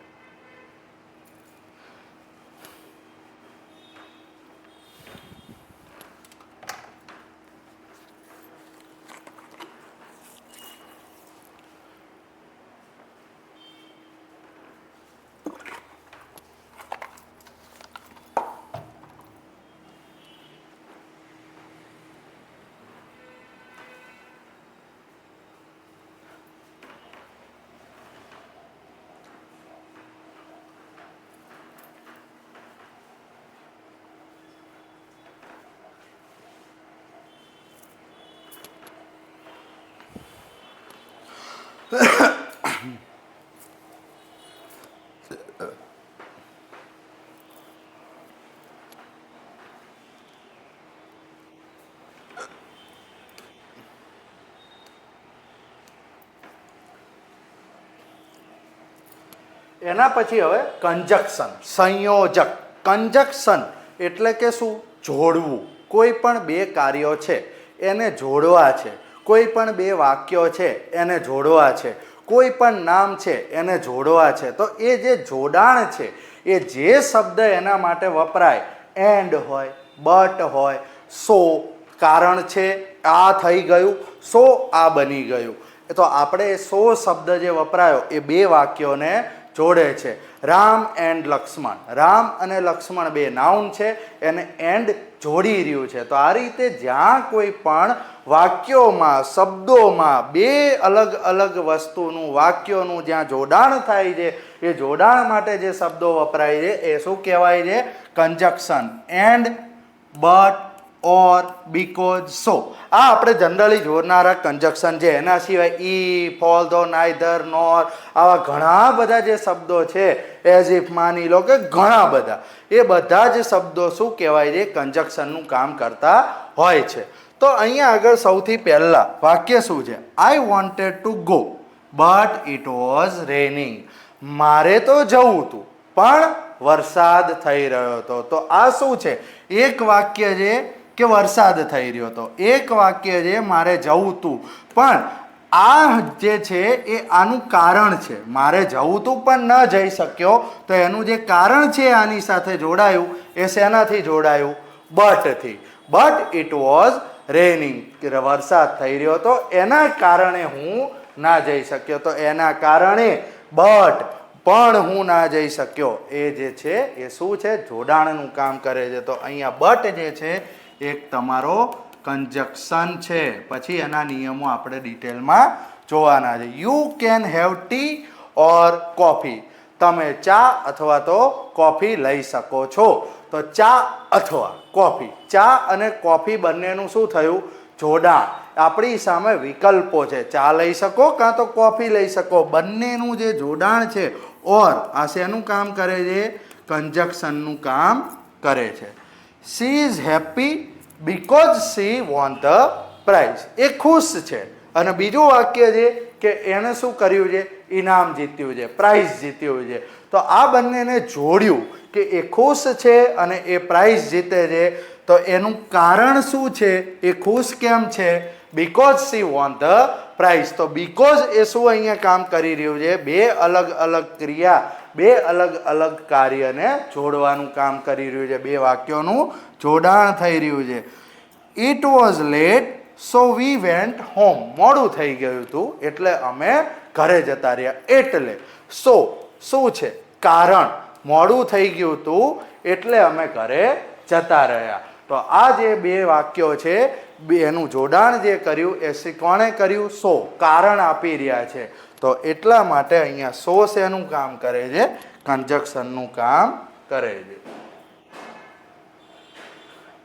એના પછી હવે કંજક્શન, સંયોજક. કંજક્શન એટલે કે શું? જોડવું. કોઈ પણ બે કાર્યો છે એને જોડવા છે, કોઈ પણ બે વાક્યો છે એને જોડવા છે, કોઈ પણ નામ છે એને જોડવા છે. તો એ જે જોડાણ છે, એ જે શબ્દ એના માટે વપરાય, એન્ડ હોય, બટ હોય, સો, કારણ છે, આ થઈ ગયું, સો આ બની ગયું. તો આપણે સો શબ્દ જે વપરાયો એ બે વાક્યોને જોડે છે. રામ એન્ડ લક્ષ્મણ, રામ અને લક્ષ્મણ બે નાઉન છે, એને એન્ડ જોડી રહ્યું છે. તો આ રીતે જ્યાં કોઈ પણ વાક્યોમાં, શબ્દોમાં બે અલગ અલગ વસ્તુનું, વાક્યોનું જ્યાં જોડાણ થાય છે, એ જોડાણ માટે જે શબ્દો વપરાય છે એ શું કહેવાય છે? Conjunction. And, but, or, because, સો. આ આપણે જનરલી જોનારા કંજક્શન છે. એના સિવાય ઈ, ઓલ્ધો, નાઇધર, નોર, આવા ઘણા બધા જે શબ્દો છે, એઝ ઇફ, માની લો કે ઘણા બધા, એ બધા જ શબ્દો શું કહેવાય છે? કંજક્શનનું કામ કરતા હોય છે. તો અહીંયા આગળ સૌથી પહેલા વાક્ય શું છે? I wanted to go but it was raining. મારે તો જવું હતું પણ વરસાદ થઈ રહ્યો હતો. તો આ શું છે? એક વાક્ય છે કે વરસાદ થઈ રહ્યો હતો, એક વાક્ય છે મારે જવું હતું, પણ આ જે છે એ આનું કારણ છે. મારે જવું હતું પણ ન જઈ શક્યો, તો એનું જે કારણ છે આની સાથે જોડાયું, એ શેનાથી જોડાયું? બટથી. But it was raining. વરસાદ થઈ રહ્યો હતો, એના કારણે હું ના જઈ શક્યો. તો એના કારણે બટ, પણ હું ના જઈ શક્યો, એ જે છે એ શું છે? જોડાણનું કામ કરે છે. તો અહીંયા બટ જે છે એક તમારો કન્જક્શન છે. પછી એના નિયમો આપણે ડિટેલમાં જોવાના છે. You can have T or coffee, તમે ચા અથવા તો કોફી લઈ શકો છો. તો ચા અથવા કોફી, ચા અને કોફી બંનેનું શું થયું? જોડાણ. આપણી સામે વિકલ્પો છે, ચા લઈ શકો કાં તો કોફી લઈ શકો. બંનેનું જે જોડાણ છે ઓર આ શેનું કામ કરે છે? કન્જક્શનનું કામ કરે છે. She is happy because she won the prize, એ ખુશ છે. અને બીજું વાક્ય છે કે એણે શું કર્યું છે? ઇનામ જીત્યું છે, પ્રાઇઝ જીત્યું છે. તો આ બંનેને જોડ્યું કે એ ખુશ છે અને એ પ્રાઇઝ જીતે છે. તો એનું કારણ શું છે? એ ખુશ કેમ છે? Because she won the prize. તો બીકોઝ એ શું અહીંયા કામ કરી રહ્યું છે? બે અલગ અલગ ક્રિયા, બે અલગ અલગ કાર્યને જોડવાનું કામ કરી રહ્યું છે. બે વાક્યોનું જોડાણ થઈ રહ્યું છે. It was late so we went home, મોડું થઈ ગયું હતું એટલે અમે ઘરે જતા રહ્યા. એટલે શું છે? કારણ. મોડું થઈ ગયું હતું એટલે અમે ઘરે જતા રહ્યા. તો આ જે બે વાક્યો છે એનું જોડાણ જે કર્યું એ કોણે કર્યું? સો, કારણ આપી રહ્યા છે. તો એટલા માટે અહીંયા સો શેનું કામ કરે છે? કન્જક્શનનું કામ કરે છે.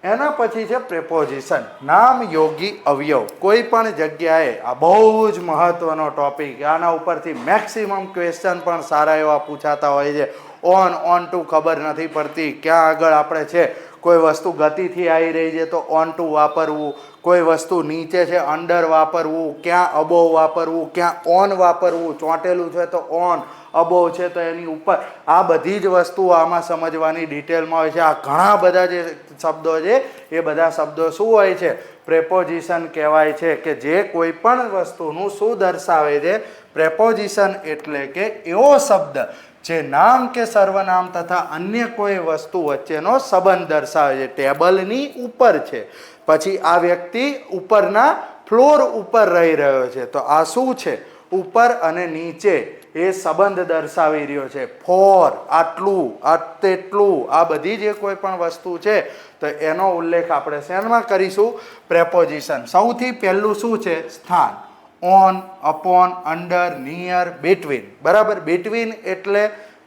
એના પછી છે પ્રેપોઝિશન, નામ યોગી અવયવ. કોઈ પણ જગ્યાએ, આ બહુ જ મહત્વનો ટોપિક, આના ઉપરથી મેક્સિમમ ક્વેશ્ચન પણ સારા એવા પૂછાતા હોય છે. ઓન ટુ ખબર નથી પડતી, ક્યાં આગળ આપણે છે કોઈ વસ્તુ ગતિથી આવી રહી છે તો ઓન ટુ વાપરવું, કોઈ વસ્તુ નીચે છે અંડર વાપરવું, ક્યાં અબોવ વાપરવું, ક્યાં ઓન વાપરવું, ચોંટેલું છે તો ઓન, અબોવ છે તો એની ઉપર. આ બધી જ વસ્તુઓ આમાં સમજવાની ડિટેલમાં હોય છે. આ ઘણા બધા જે શબ્દો છે એ બધા શબ્દો શું હોય છે? પ્રેપોઝિશન કહેવાય છે, કે જે કોઈ પણ વસ્તુનું શું દર્શાવે છે? પ્રેપોઝિશન એટલે કે એવો શબ્દ જે નામ કે સર્વનામ તથા અન્ય કોઈ વસ્તુ વચ્ચેનો સંબંધ દર્શાવે છે. ટેબલની ઉપર છે, પછી આ વ્યક્તિ ઉપરના ફ્લોર ઉપર રહી રહ્યો છે, તો આ શું છે? ઉપર અને નીચે એ સંબંધ દર્શાવી રહ્યો છે. ફોર, આટલું, તેટલું, આ બધી જે કોઈ પણ વસ્તુ છે તો એનો ઉલ્લેખ આપણે શેમાં કરીશું? પ્રેપોઝિશન. સૌથી પહેલું શું છે? સ્થાન. On, upon, under, near, between. બરાબર? બિટવીન એટલે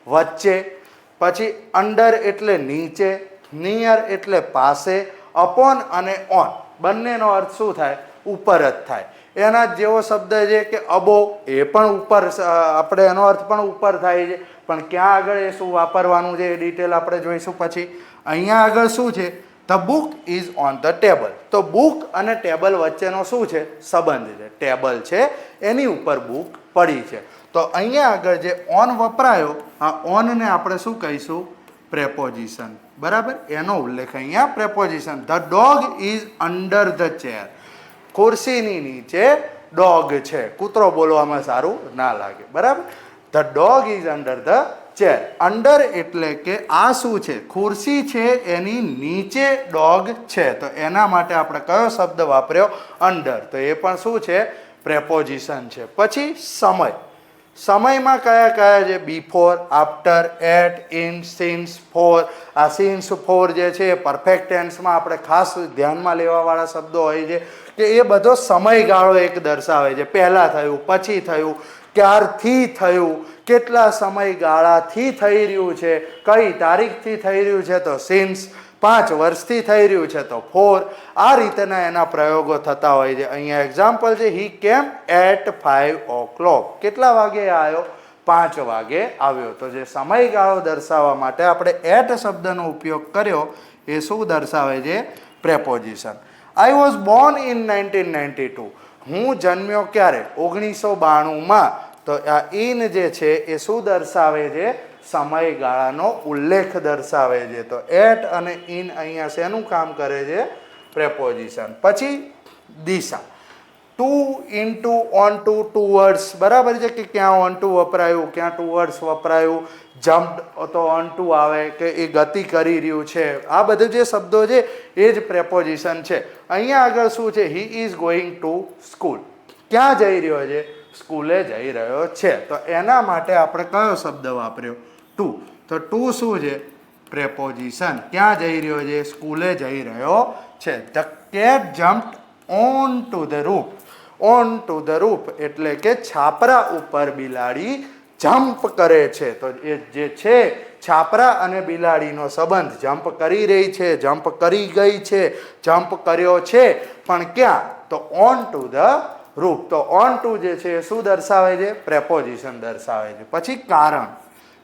વચ્ચે, પછી અંડર એટલે નીચે, નિયર એટલે પાસે, અપોન અને ઓન બંનેનો અર્થ શું થાય? ઉપર જ થાય. એના જેવો શબ્દ છે કે અબોવ, એ પણ ઉપર, આપણે એનો અર્થ પણ ઉપર થાય છે. પણ ક્યાં આગળ એ શું વાપરવાનું છે એ ડિટેલ આપણે જોઈશું પછી. અહીંયા આગળ શું છે? The book is on the table. તો બુક અને ટેબલ વચ્ચેનો શું છે? સંબંધ છે. ટેબલ છે એની ઉપર બુક પડી છે. તો અહીંયા આગળ જે ઓન વપરાયો, આ ઓનને આપણે શું કહીશું? પ્રેપોઝિશન. બરાબર? એનો ઉલ્લેખ અહીંયા preposition. The dog is under the chair. ખુરશીની નીચે ડોગ છે. કૂતરો બોલવામાં સારું ના લાગે. બરાબર? The dog is under the chair. Under એટલે કે આ શું છે? ખુરશી છે એની નીચે ડોગ છે. તો એના માટે આપણે કયો શબ્દ વાપર્યો? અંડર. તો એ પણ શું છે? પ્રેપોઝિશન છે. પછી સમય. સમયમાં કયા કયા છે? Before, after, at, in, since, for. આ સિન્સ, ફોર જે છે એ પરફેક્ટ ટેન્સમાં આપણે ખાસ ધ્યાનમાં લેવાવાળા શબ્દો હોય છે કે એ બધો સમયગાળો એક દર્શાવે છે. પહેલાં થયું, પછી થયું, ક્યારથી થયું, કેટલા સમયગાળાથી થઈ રહ્યું છે, કઈ તારીખથી થઈ રહ્યું છે તો સિન્સ, 5 વર્ષથી થઈ રહ્યું છે તો ફોર. આ રીતના એના પ્રયોગો થતા હોય છે. અહીંયા એક્ઝામ્પલ છે, હી કેમ એટ 5 o'clock. કેટલા વાગે આવ્યો? 5 વાગે આવ્યો. તો જે સમયગાળો દર્શાવવા માટે આપણે એટ શબ્દનો ઉપયોગ કર્યો એ શું દર્શાવે છે? Preposition. I was Born in 1992. હું જન્મ્યો ક્યારે? 1992માં. તો આ ઇન જે છે એ શું દર્શાવે છે? સમયગાળાનો ઉલ્લેખ દર્શાવે છે. તો એટ અને ઇન અહીંયા શેનું કામ કરે છે? પ્રેપોઝિશન. પછી દિશા. To, into, onto, towards. બરાબર છે કે ક્યાં ઓન ટુ વપરાયું, ક્યાં ટુવર્ડ્સ વપરાયું. જમ્પ્ડ તો ઓન ટુ આવે કે એ ગતિ કરી રહ્યું છે. આ બધું જે શબ્દો છે એ જ પ્રેપોઝિશન છે. અહીંયા આગળ શું છે? He is going to school. ક્યાં જઈ રહ્યો છે? સ્કૂલે જઈ રહ્યો છે. તો એના માટે આપણે કયો શબ્દ વાપર્યો? ટુ. તો ટુ શું છે? પ્રેપોઝિશન. ક્યાં જઈ રહ્યો છે? સ્કૂલે જઈ રહ્યો છે. The cat jumped onto the roof. Onto the roof એટલે કે છાપરા ઉપર બિલાડી જમ્પ કરે છે. તો એ જે છે છાપરા અને બિલાડીનો સંબંધ, જમ્પ કરી રહી છે, જમ્પ કરી ગઈ છે, જમ્પ કર્યો છે, પણ ક્યાં? તો ઓન ટુ ધ રૂફ. તો ઓન ટુ જે છે એ શું દર્શાવે છે? પ્રેપોઝિશન દર્શાવે છે. પછી કારણ,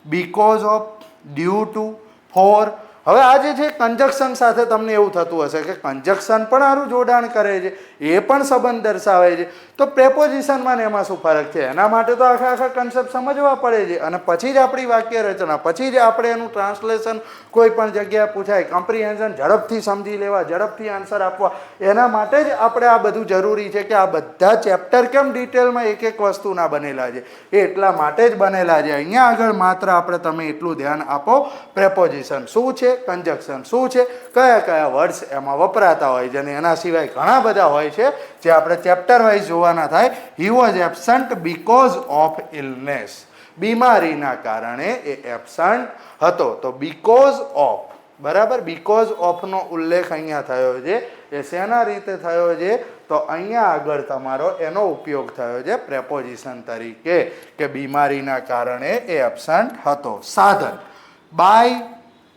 because of, due to, for. હવે આ જે છે કંજક્શન સાથે તમને એવું થતું હશે કે કંજક્શન પણ આનું જોડાણ કરે છે, એ પણ સંબંધ દર્શાવે છે. તો પ્રેપોઝિશનમાં ને એમાં શું ફરક છે? એના માટે તો આખા કન્સેપ્ટ સમજવા પડે છે અને પછી જ આપણી વાક્ય રચના, પછી જ આપણે એનું ટ્રાન્સલેશન કોઈ પણ જગ્યાએ પૂછાય, કમ્પ્રિહેન્શન ઝડપથી સમજી લેવા, ઝડપથી આન્સર આપવા, એના માટે જ આપણે આ બધું જરૂરી છે કે આ બધા ચેપ્ટર કેમ ડિટેલમાં એક એક વસ્તુના બનેલા છે, એ એટલા માટે જ બનેલા છે. અહીંયા આગળ માત્ર આપણે તમે એટલું ધ્યાન આપો, પ્રેપોઝિશન શું છે, કંજક્શન શું છે, કયા કયા વર્ડ્સ એમાં વપરાતા હોય છે, અને એના સિવાય ઘણા બધા હોય છે જે આપણે ચેપ્ટર વાઇઝ જોવાના થાય. He was absent because of illness. બીમારીના કારણે એ એબસન્ટ હતો. તો બીકોઝ ઓફ, બરાબર, બીકોઝ ઓફનો ઉલ્લેખ અહીંયા થયો છે. એ શેના રીતે થયો છે? તો અહીંયા આગળ તમારો એનો ઉપયોગ થયો છે પ્રેપોઝિશન તરીકે કે બીમારીના કારણે એ એબસન્ટ હતો. સાધન, by,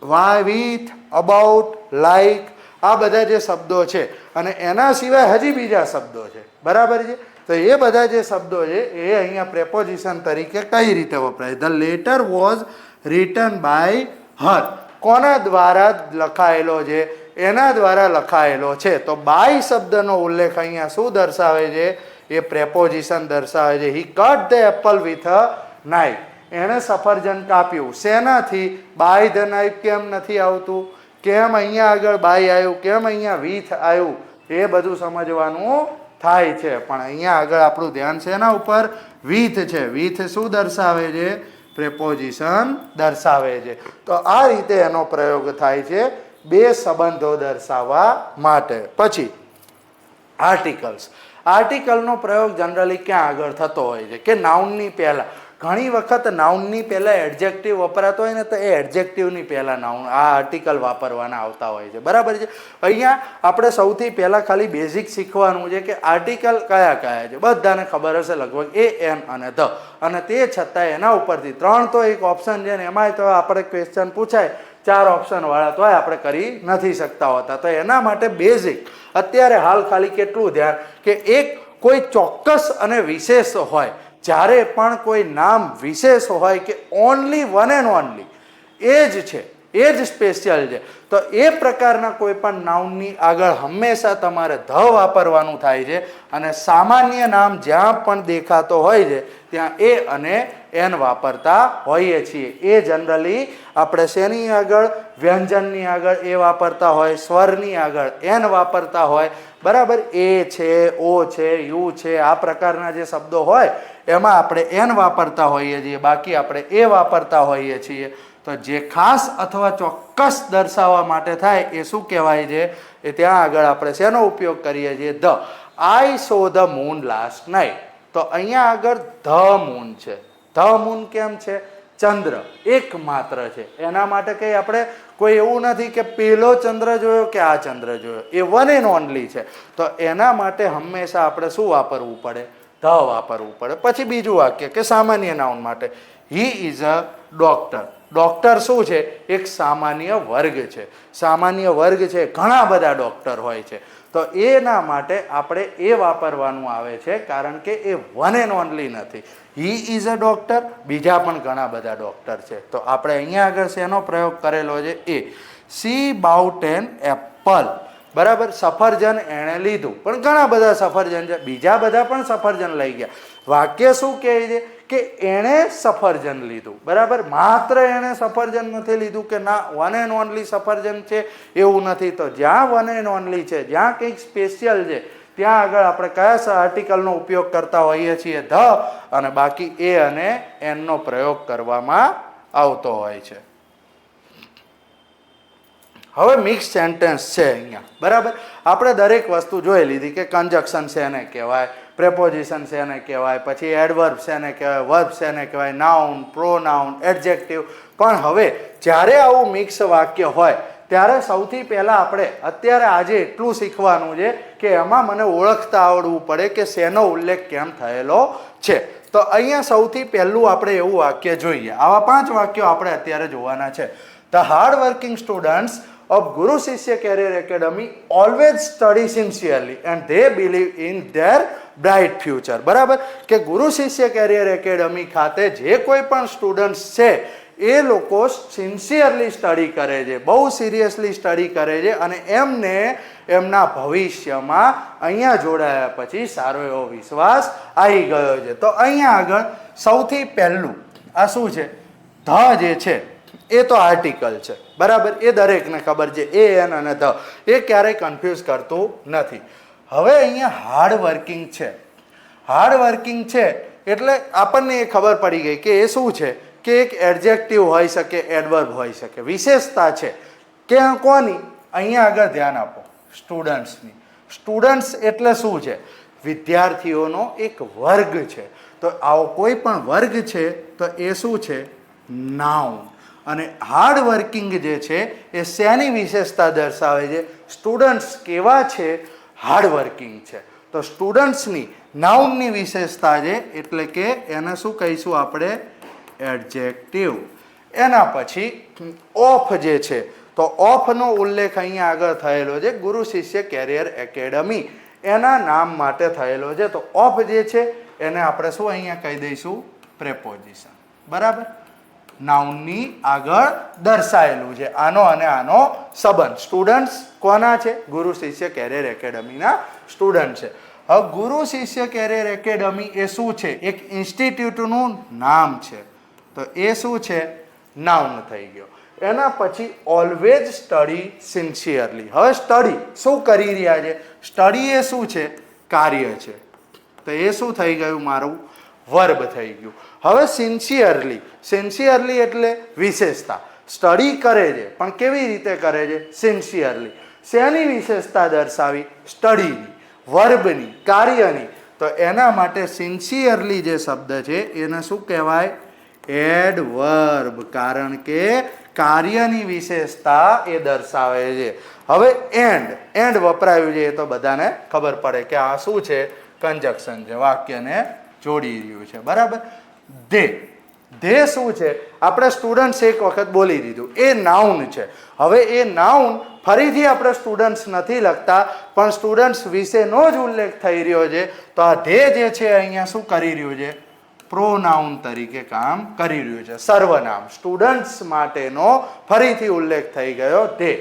via, with, about, like, આ બધા જે શબ્દો છે અને એના સિવાય હજી બીજા શબ્દો છે, બરાબર છે. તો એ બધા જે શબ્દો છે એ અહીંયા પ્રેપોઝિશન તરીકે કઈ રીતે વપરાય? The letter was written by her. કોના દ્વારા લખાયેલો છે? એના દ્વારા લખાયેલો છે. તો બાય શબ્દનો ઉલ્લેખ અહીંયા શું દર્શાવે છે? એ પ્રેપોઝિશન દર્શાવે છે. He cut the apple with a knife. એણે સફરજન કાપ્યું. શેનાથી? બાય ધ નાઇફ કેમ નથી આવતું? કેમ અહીંયા આગળ બાય આવ્યું? કેમ અહીંયા વિથ આવ્યું? એ બધું સમજવાનું થાય છે. પણ અહીંયા આગળ આપણું ધ્યાન છે એના ઉપર, વિથ છે. વિથ શું દર્શાવે છે? પ્રેપોઝિશન દર્શાવે છે. તો આ રીતે એનો પ્રયોગ થાય છે બે સંબંધો દર્શાવવા માટે. પછી આર્ટિકલ્સ. આર્ટિકલનો પ્રયોગ જનરલી ક્યાં આગળ થતો હોય છે? કે નાઉનની પહેલા. ઘણી વખત નાઉનની પહેલા એડજેક્ટિવ વપરાતો હોય ને, તો એ એડજેક્ટિવની પહેલા નાઉન આ આર્ટિકલ વાપરવાના આવતા હોય છે, બરાબર છે. અહીંયા આપણે સૌથી પહેલા ખાલી બેઝિક શીખવાનું છે કે આર્ટિકલ કયા કયા છે. બધાને ખબર હશે લગભગ, એ, એન અને ધ. અને તે છતાં એના ઉપરથી 3 તો એક ઓપ્શન છે ને, એમાંય તો આપણે ક્વેશ્ચન પૂછાય 4 ઓપ્શન વાળા, તો આપણે કરી નથી શકતા હોતા. તો એના માટે બેઝિક અત્યારે હાલ ખાલી કેટલું ધ્યાન કે એક કોઈ ચોક્કસ અને વિશેષ હોય, જ્યારે પણ કોઈ નામ વિશેષ હોય કે ઓનલી વન એન્ડ ઓનલી એ જ છે, એ જ સ્પેશિયલ છે, તો એ પ્રકારના કોઈ પણ નાઉનની આગળ હંમેશા તમારે ધ વાપરવાનું થાય છે. અને સામાન્ય નામ જ્યાં પણ દેખાતો હોય છે ત્યાં એ અને એન વાપરતા હોઈએ છીએ. એ જનરલી આપણે શેની આગળ? વ્યંજનની આગળ એ વાપરતા હોય, સ્વરની આગળ એન વાપરતા હોય, બરાબર. એ છે, ઓ છે, યુ છે, આ પ્રકારના જે શબ્દો હોય એમાં આપણે એન વાપરતા હોઈએ છીએ, બાકી આપણે એ વાપરતા હોઈએ છીએ. તો જે ખાસ અથવા ચોક્કસ દર્શાવવા માટે થાય એ શું કહેવાય છે? એ ત્યાં આગળ આપણે શેનો ઉપયોગ કરીએ છીએ? The. I so the moon last night. તો અહીંયા આગળ ધ મૂન છે. ધ મૂન કેમ છે? ચંદ્ર એકમાત્ર છે. એના માટે કંઈ આપણે કોઈ એવું નથી કે પેલો ચંદ્ર જોયો કે આ ચંદ્ર જોયો, એ વન એન્ડ ઓનલી છે. તો એના માટે હંમેશા આપણે શું વાપરવું પડે? ધ વાપરવું પડે. પછી બીજું વાક્ય કે સામાન્ય નાઉન માટે, he is a doctor. Doctor શું છે? એક સામાન્ય વર્ગ છે. સામાન્ય વર્ગ છે, ઘણા બધા ડોક્ટર હોય છે. તો એના માટે આપણે એ વાપરવાનું આવે છે, કારણ કે એ વન એન્ડ ઓનલી નથી. હી ઇઝ અ ડોક્ટર, બીજા પણ ઘણા બધા ડોક્ટર છે. તો આપણે અહીંયા આગળ શેનો પ્રયોગ કરેલો છે? એ. સી બાઉટ એન એપલ, બરાબર. સફરજન એણે લીધું, પણ ઘણા બધા સફરજન છે, બીજા બધા પણ સફરજન લઈ ગયા. વાક્ય શું કહે છે? કે એણે સફરજન લીધું, બરાબર. માત્ર એણે સફરજન નથી લીધું કે ના વન એન્ડ ઓનલી સફરજન છે, એવું નથી. તો જ્યાં વન એન્ડ ઓનલી છે, જ્યાં કંઈક સ્પેશિયલ છે, ત્યાં આગળ આપણે કયા આર્ટિકલનો ઉપયોગ કરતા હોઈએ છીએ? ધ. અને બાકી એ અને એનનો પ્રયોગ કરવામાં આવતો હોય છે. હવે મિક્સ સેન્ટેન્સ છે અહીંયા, બરાબર. આપણે દરેક વસ્તુ જોઈ લીધી કે કંજક્શન શેને કહેવાય, પ્રેપોઝિશન શેને કહેવાય, પછી એડવર્બ શેને કહેવાય, વર્બ શેને કહેવાય, નાઉન, પ્રોનાઉન, એડજેક્ટિવ. પણ હવે જ્યારે આવું મિક્સ વાક્ય હોય ત્યારે સૌથી પહેલાં આપણે અત્યારે આજે એટલું શીખવાનું છે કે એમાં મને ઓળખતા આવડવું પડે કે શેનો ઉલ્લેખ કેમ થયેલો છે. તો અહીંયા સૌથી પહેલું આપણે એવું વાક્ય જોઈએ. આવા 5 વાક્યો આપણે અત્યારે જોવાના છે. The hard working students of Guru Shishya Career Academy always study sincerely and they believe in their bright future. બરાબર કે ગુરુ શિષ્ય કેરિયર એકેડમી ખાતે જે કોઈ પણ સ્ટુડન્ટ્સ છે એ લોકો સિન્સિયરલી સ્ટડી કરે છે, બહુ સિરિયસલી સ્ટડી કરે છે અને એમને એમના ભવિષ્યમાં અહીંયા જોડાયા પછી સારો એવો વિશ્વાસ આવી ગયો છે. તો અહીંયા આગળ સૌથી પહેલું આ શું છે? ધ જે છે એ તો આર્ટિકલ છે, બરાબર, એ દરેકને ખબર છે. એ એન અને ધ એ ક્યારેય કન્ફ્યુઝ કરતું નથી. હવે અહીંયા હાર્ડ વર્કિંગ છે. હાર્ડ વર્કિંગ છે એટલે આપણને એ ખબર પડી ગઈ કે એ શું છે કે એક એડજેક્ટિવ હોઈ શકે, એડવર્બ હોઈ શકે, વિશેષતા છે કે કોની? અહીંયા આગળ ધ્યાન આપો, સ્ટુડન્ટ્સની. સ્ટુડન્ટ્સ એટલે શું છે? વિદ્યાર્થીઓનો એક વર્ગ છે. તો આવો કોઈ પણ વર્ગ છે તો એ શું છે? નાઉન. અને હાર્ડ વર્કિંગ જે છે એ શેની વિશેષતા દર્શાવે છે? સ્ટુડન્ટ્સ કેવા છે? હાર્ડ વર્કિંગ છે. તો સ્ટુડન્ટ્સની નાઉનની વિશેષતા છે એટલે કે એને શું કહીશું આપણે? એડજેક્ટિવ. એના પછી ઓફ જે છે તો ઓફનો ઉલ્લેખ અહીંયા આગળ થયેલો છે ગુરુ શિષ્ય કેરિયર એકેડમી એના નામ માટે થયેલો છે. તો ઓફ જે છે એને આપણે શું અહીંયા કહી દઈશું? પ્રેપોઝિશન. બરાબર, નાઉનની આગળ દર્શાયેલું છે. આનો અને આનો સંબંધ. સ્ટુડન્ટ્સ કોના છે? ગુરુ શિષ્ય કેરિયર એકેડમીના સ્ટુડન્ટ છે. હવે ગુરુ શિષ્ય કેરિયર એકેડમી એ શું છે? એક ઇન્સ્ટિટ્યૂટનું નામ છે. તો એ શું છે? નાઉન થઈ ગયો. એના પછી ઓલવેઝ સ્ટડી સિન્સિયરલી. હવે સ્ટડી શું કરી રહ્યા છે? સ્ટડી એ શું છે? કાર્ય છે. તો એ શું થઈ ગયું? મારું વર્બ થઈ ગયું. હવે સિન્સિયરલી. સિન્સિયરલી એટલે વિશેષતા. સ્ટડી કરે છે પણ કેવી રીતે કરે છે? સિન્સિયરલી. શેની વિશેષતા દર્શાવી? સ્ટડીની, વર્બની, કાર્યની. તો એના માટે સિન્સિયરલી જે શબ્દ છે એને શું કહેવાય? એડવર્બ. કારણ કે કાર્યની વિશેષતા એ દર્શાવે છે. હવે એન્ડ વપરાયું છે એ તો બધાને ખબર પડે કે આ શું છે? કન્જક્શન છે, વાક્યને જોડી રહ્યું છે. બરાબર. ધે શું છે? આપણે સ્ટુડન્ટ્સ એક વખત બોલી દીધું, એ નાઉન છે. હવે એ નાઉન ફરીથી આપણે સ્ટુડન્ટ્સ નથી લખતા પણ સ્ટુડન્ટ્સ વિશેનો જ ઉલ્લેખ થઈ રહ્યો છે. તો આ ધે જે છે અહીંયા શું કરી રહ્યું છે? પ્રોનાઉન તરીકે કામ કરી રહ્યું છે, સર્વનામ. સ્ટુડન્ટ્સ માટેનો ફરીથી ઉલ્લેખ થઈ ગયો ધે.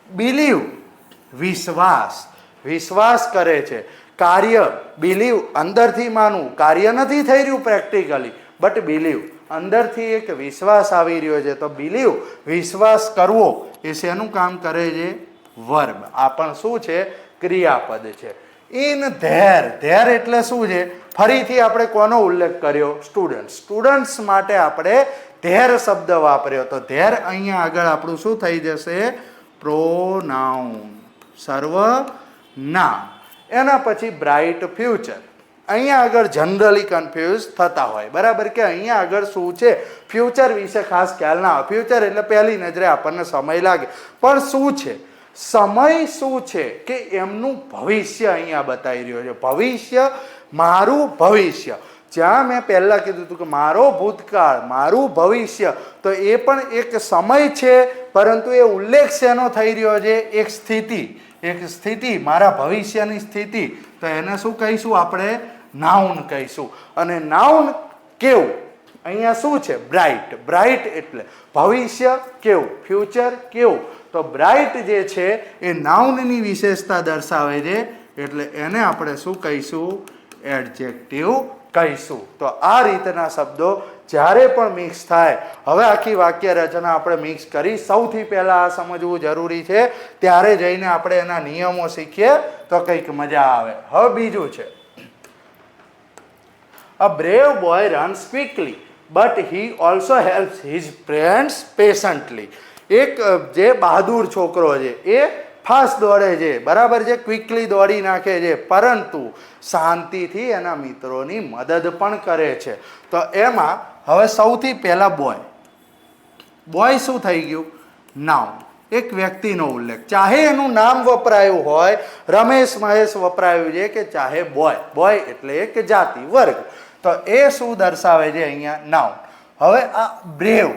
બિલીવ, વિશ્વાસ. વિશ્વાસ કરે છે. કાર્ય, બિલીવ અંદરથી માનવું. કાર્ય નથી થઈ રહ્યું પ્રેક્ટિકલી, બટ બિલીવ અંદરથી એક વિશ્વાસ આવી રહ્યો છે. તો બિલીવ, વિશ્વાસ કરવો, એ શેનું કામ કરે છે? વર્બ. આ પણ શું છે? ક્રિયાપદ છે. ઇન ધેર એટલે શું છે? ફરીથી આપણે કોનો ઉલ્લેખ કર્યો? સ્ટુડન્ટ્સ. સ્ટુડન્ટ્સ માટે આપણે ધેર શબ્દ વાપર્યો. તો ધેર અહીંયા આગળ આપણું શું થઈ જશે? પ્રોનાઉન, સર્વનામ. એના પછી બ્રાઇટ ફ્યુચર. અહીંયા આગળ જનરલી કન્ફ્યુઝ થતા હોય, બરાબર, કે અહીંયા આગળ શું છે? ફ્યુચર વિશે ખાસ ખ્યાલ ના આવે. ફ્યુચર એટલે પહેલી નજરે આપણને સમય લાગે, પણ શું છે? સમય શું છે? કે એમનું ભવિષ્ય અહીંયા બતાવી રહ્યો છે. ભવિષ્ય, મારું ભવિષ્ય. જ્યાં મેં પહેલા કીધું હતું કે મારો ભૂતકાળ, મારું ભવિષ્ય, તો એ પણ એક સમય છે પરંતુ એ ઉલ્લેખ શેનો થઈ રહ્યો છે? એક સ્થિતિ. એક સ્થિતિ, મારા ભવિષ્યની સ્થિતિ. તો એને શું કહીશું આપણે? નાઉન કહીશું. અને નાઉન કેવું? અહીંયા શું છે? બ્રાઇટ. બ્રાઇટ એટલે ભવિષ્ય કેવું, ફ્યુચર કેવું. તો બ્રાઇટ જે છે એ નાઉનની વિશેષતા દર્શાવે છે એટલે એને આપણે શું કહીશું? એડજેક્ટિવ કહીશું. તો આ રીતના શબ્દો જ્યારે પણ મિક્સ થાય, હવે આખી વાક્ય રચના આપણે મિક્સ કરી, સૌથી પહેલાં આ સમજવું જરૂરી છે, ત્યારે જઈને આપણે એના નિયમો શીખીએ તો કંઈક મજા આવે. હવે બીજું છે, a brave boy runs quickly but he also helps his friends patiently. એક જે બહાદુર છોકરો છે એ ફાસ્ટ દોડે છે, બરાબર છે, ક્વિકલી દોડી નાખે છે, પરંતુ શાંતિથી એના મિત્રોની મદદ પણ કરે છે. તો એમાં હવે સૌથી પહેલા બોય. બોય શું થઈ ગયું? નાઉન. એક વ્યક્તિનો ઉલ્લેખ, ચાહે એનું નામ વપરાયું હોય, રમેશ મહેશ વપરાયું છે, કે ચાહે બોય, બોય એટલે એક જાતિ વર્ગ, તો એ શું દર્શાવે છે અહીંયા? નાઉન. હવે આ બ્રેવ,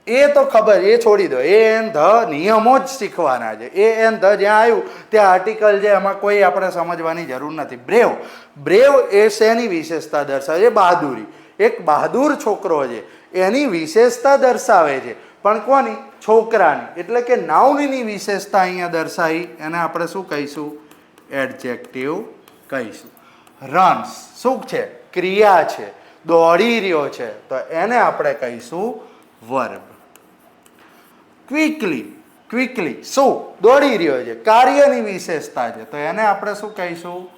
એ તો ખબર, એ છોડી દો, એ એન ધ નિયમો જ શીખવાના છે. એ એન ધ જ્યાં આવ્યું ત્યાં આર્ટિકલ છે, એમાં કોઈ આપણે સમજવાની જરૂર નથી. બ્રેવ, બ્રેવ એ શેની વિશેષતા દર્શાવે છે? બહાદુરી. એક બહાદુર છોકરો છે એની વિશેષતા દર્શાવે છે, પણ કોની? છોકરાની. એટલે કે નાઉનની વિશેષતા અહીંયા દર્શાવી, એને આપણે શું કહીશું? એડજેક્ટિવ કહીશું. રન્સ શું છે? ક્રિયા છે, દોડી રહ્યો છે, તો એને આપણે કહીશું વર્બ. ક્વિકલી, ક્વિકલી શું? દોડી રહ્યો છે, કાર્યની વિશેષતા છે, તો એને આપણે શું કહીશું?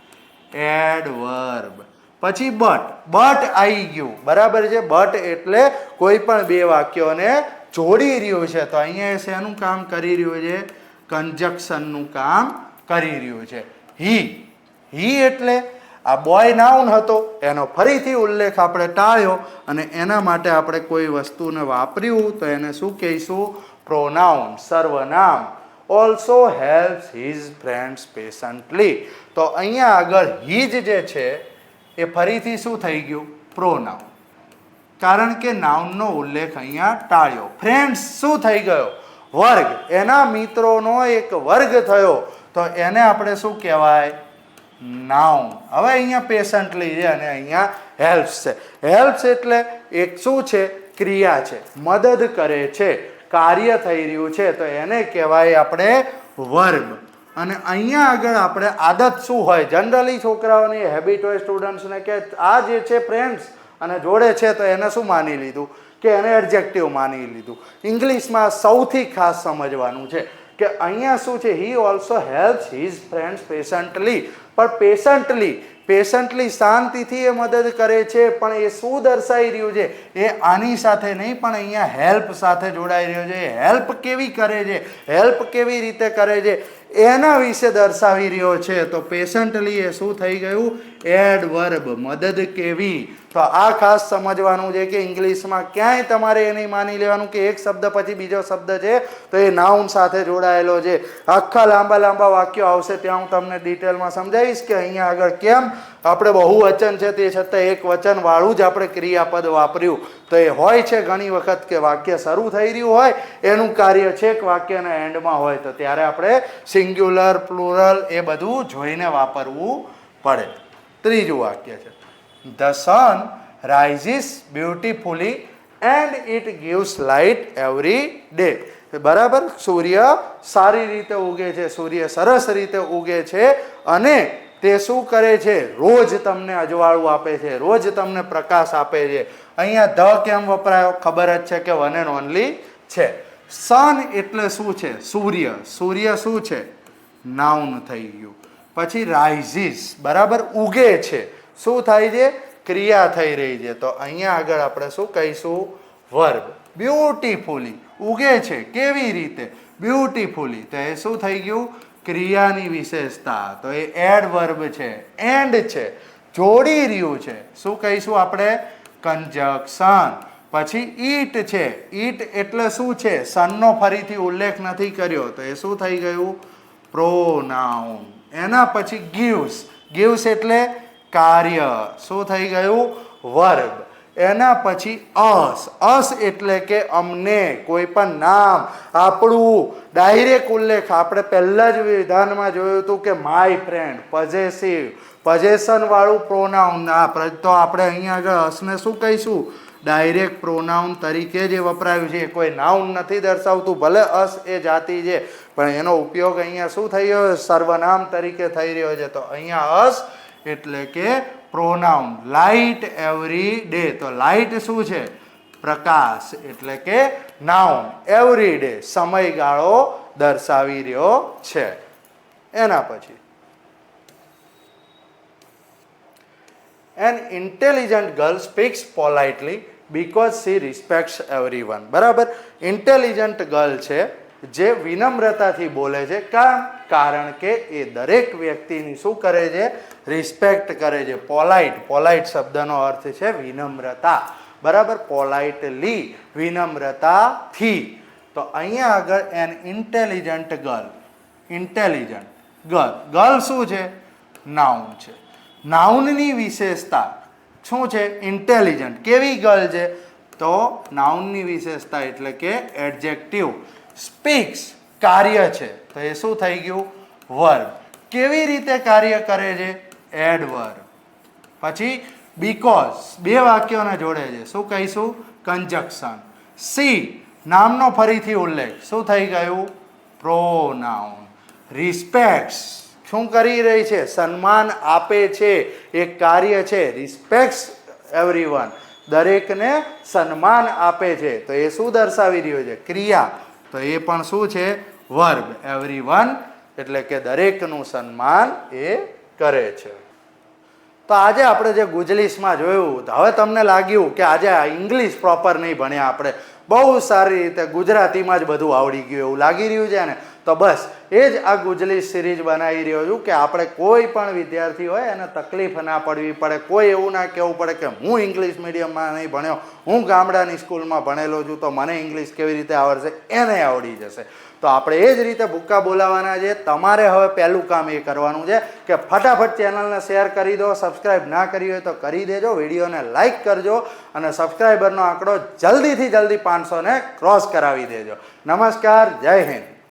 એડવર્બ. પછી બટ, બટ આવી ગયું, બરાબર છે. બટ એટલે કોઈ પણ બે વાક્યોને જોડી રહ્યું છે, તો અહીંયા શેનું કામ કરી રહ્યું છે? કન્જક્શનનું કામ કરી રહ્યું છે. હી, હી એટલે આ બોય નાઉન હતો, એનો ફરીથી ઉલ્લેખ આપણે ટાળ્યો અને એના માટે આપણે કોઈ વસ્તુને વાપર્યું, તો એને શું કહીશું? પ્રોનાઉન, સર્વનામ. Also helps his friends patiently. તો અહીંયા આગળ હિજ જે છે એ ફરીથી શું થઈ ગયું? પ્રોનાઉન. કારણ કે નાઉનનો ઉલ્લેખ અહીંયા ટાળ્યો. ફ્રેન્ડ્સ શું થઈ ગયો? વર્ગ. એના મિત્રોનો એક વર્ગ થયો, તો એને આપણે શું કહેવાય? નાઉન. હવે અહીંયા પેશન્ટલી છે અને અહીંયા હેલ્પ્સ છે. હેલ્પ્સ એટલે એક શું છે? ક્રિયા છે, મદદ કરે છે, કાર્ય થઈ રહ્યું છે, તો એને કહેવાય આપણે વર્બ. અને અહીંયા આગળ આપણે આદત શું હોય? જનરલી છોકરાઓની હેબિટ હોય સ્ટુડન્ટ્સને કે આ જે છે ફ્રેન્ડ્સ અને જોડે છે, તો એને શું માની લીધું? કે એને એડજેક્ટિવ માની લીધું. ઇંગ્લિશમાં સૌથી ખાસ સમજવાનું છે કે અહીંયા શું છે? He also helps his friends patiently. પણ પેશન્ટલી, પેશન્ટલી શાંતિથી એ મદદ કરે છે, પણ એ શું દર્શાવી રહ્યું છે? એ આની સાથે નહીં, પણ અહીંયા હેલ્પ સાથે જોડાઈ રહ્યો છે. હેલ્પ કેવી કરે છે? હેલ્પ કેવી રીતે કરે છે? એના વિશે દર્શાવી રહ્યો છે. તો પેશન્ટલી એ શું થઈ ગયું? એડવર્બ, મદદ કેવી. તો આ ખાસ સમજવાનું છે કે ઇંગ્લિશમાં ક્યાંય તમારે એ નહીં માની લેવાનું કે એક શબ્દ પછી બીજો શબ્દ છે તો એ નાઉન સાથે જોડાયેલો છે. આખા લાંબા લાંબા વાક્યો આવશે ત્યાં હું તમને ડિટેલમાં સમજાવીશ કે અહીંયા આગળ કેમ આપણે બહુવચન છે તે છતાં એક વચન વાળું જ આપણે ક્રિયાપદ વાપર્યું. તો એ હોય છે ઘણી વખત કે વાક્ય શરૂ થઈ રહ્યું હોય, એનું કાર્ય છેક વાક્યના એન્ડમાં હોય, તો ત્યારે આપણે સિંગ્યુલર, પ્લુરલ એ બધું જોઈને વાપરવું પડે. ત્રીજું વાક્ય છે, The sun rises beautifully and it gives light every day. બરાબર, સૂર્ય સારી રીતે ઉગે છે, સૂર્ય સરસ રીતે ઉગે છે અને તે શું કરે છે? રોજ તમને અજવાળું આપે છે, રોજ તમને પ્રકાશ આપે છે. અહીંયા ધ કેમ વપરાયો? ખબર જ છે કે વન એન્ડ ઓનલી છે. સન એટલે શું છે? સૂર્ય. સૂર્ય શું છે? નાઉન થઈ ગયું. પછી રાઇઝિસ, બરાબર, ઉગે છે. શું થાય છે? ક્રિયા થઈ રહી છે. તો અહીંયા આગળ આપણે શું કહીશું? વર્બ. બ્યુટીફુલી, ઉગે છે કેવી રીતે? બ્યુટીફુલી. તો એ શું થઈ ગયું? ક્રિયાની વિશેષતા. તો એ એડવર્બ છે, એન્ડ છે, જોડી રહ્યું છે. શું કહીશું આપણે? કન્જક્શન. પછી ઈટ છે. ઈટ એટલે શું છે? સનનો ફરીથી ઉલ્લેખ નથી કર્યો, તો એ શું થઈ ગયું? પ્રોનાઉન. એના પછી ગિવ્સ. ગિવ્સ એટલે કાર્ય. શું થઈ ગયું? વર્બ. એના પછી અસ. અસ એટલે કે અમને, કોઈ પણ નામ, આપણું, ડાયરેક્ટ ઉલ્લેખ. આપણે પહેલા જ વિધાનમાં જોયું હતું કે માય ફ્રેન્ડ, પોઝેસિવ, પોઝેશન વાળું પ્રોનાઉન. તો આપણે અહીંયા આગળ અસને શું કહીશું? ડાયરેક્ટ પ્રોનાઉન તરીકે જે વપરાયું છે, કોઈ નાઉન નથી દર્શાવતું. ભલે અસ એ જાતિ છે, પણ એનો ઉપયોગ અહીંયા શું થઈ રહ્યો? સર્વનામ તરીકે થઈ રહ્યો છે. તો અહીંયા અસ એટલે કે પ્રોનાઉન. Light every day. તો લાઇટ શું છે? પ્રકાશ એટલે કે નાઉન. એવરી ડે સમયગાળો દર્શાવી રહ્યો છે. એના પછી An intelligent girl speaks politely because she respects everyone. બરાબર, ઇન્ટેલિજન્ટ ગર્લ છે જે વિનમ્રતાથી બોલે છે. કારણ કે એ દરેક વ્યક્તિની શું કરે છે? રિસ્પેક્ટ કરે છે. પોલાઇટ, પોલાઇટ શબ્દનો અર્થ છે વિનમ્રતા. બરાબર, પોલાઇટલી, વિનમ્રતાથી. તો અહીંયા આગળ an intelligent girl, intelligent girl શું છે? નાઉન છે. નાઉનની વિશેષતા શું છે? ઇન્ટેલિજન્ટ. કેવી ગર્લ છે? તો નાઉનની વિશેષતા એટલે કે એડજેક્ટિવ. સ્પીક્સ કાર્ય છે, તો એ શું થઈ ગયું? વર્બ. કેવી રીતે કાર્ય કરે છે? એડવર્બ. પછી બીકોઝ બે વાક્યોને જોડે છે, શું કહીશું? કંજક્શન. સી નામનો ફરીથી ઉલ્લેખ, શું થઈ ગયું? પ્રોનાઉન. રિસ્પેક્ટ્સ શું કરી રહી છે? સન્માન આપે છે, એક કાર્ય છે. રિસ્પેક્ટ્સ એવરીવન, દરેકને સન્માન આપે છે, તો એ શું દર્શાવી રહ્યો છે? ક્રિયા. તો એ પણ શું છે? વર્બ. એવરીવન એટલે કે દરેકનું સન્માન એ કરે છે. તો આજે આપણે જે ગુજલીસમાં જોયું, હવે તમને લાગ્યું કે આજે આ ઇંગ્લિશ પ્રોપર નહીં ભણ્યા આપણે, બહુ સારી રીતે ગુજરાતીમાં જ બધું આવડી ગયું એવું લાગી રહ્યું છે ને? તો બસ એ જ આ ગુજલીસ સિરીઝ બનાવી રહ્યો છું કે આપણે કોઈ પણ વિદ્યાર્થી હોય એને તકલીફ ના પડવી પડે, કોઈ એવું ના કહેવું પડે કે હું ઇંગ્લિશ મીડિયમમાં નહીં ભણ્યો, હું ગામડાની સ્કૂલમાં ભણેલો છું તો મને ઇંગ્લિશ કેવી રીતે આવડશે? એને આવડી જશે. તો આપણે એ જ રીતે ભૂક્કા બોલાવવાના છે. તમારે હવે પહેલું કામ એ કરવાનું છે કે ફટાફટ ચેનલને શેર કરી દો, સબસ્ક્રાઈબ ના કરી હોય તો કરી દેજો, વિડીયોને લાઇક કરજો અને સબસ્ક્રાઈબરનો આંકડો જલ્દીથી જલ્દી 500 ને ક્રોસ કરાવી દેજો. નમસ્કાર, જય હિન્દ.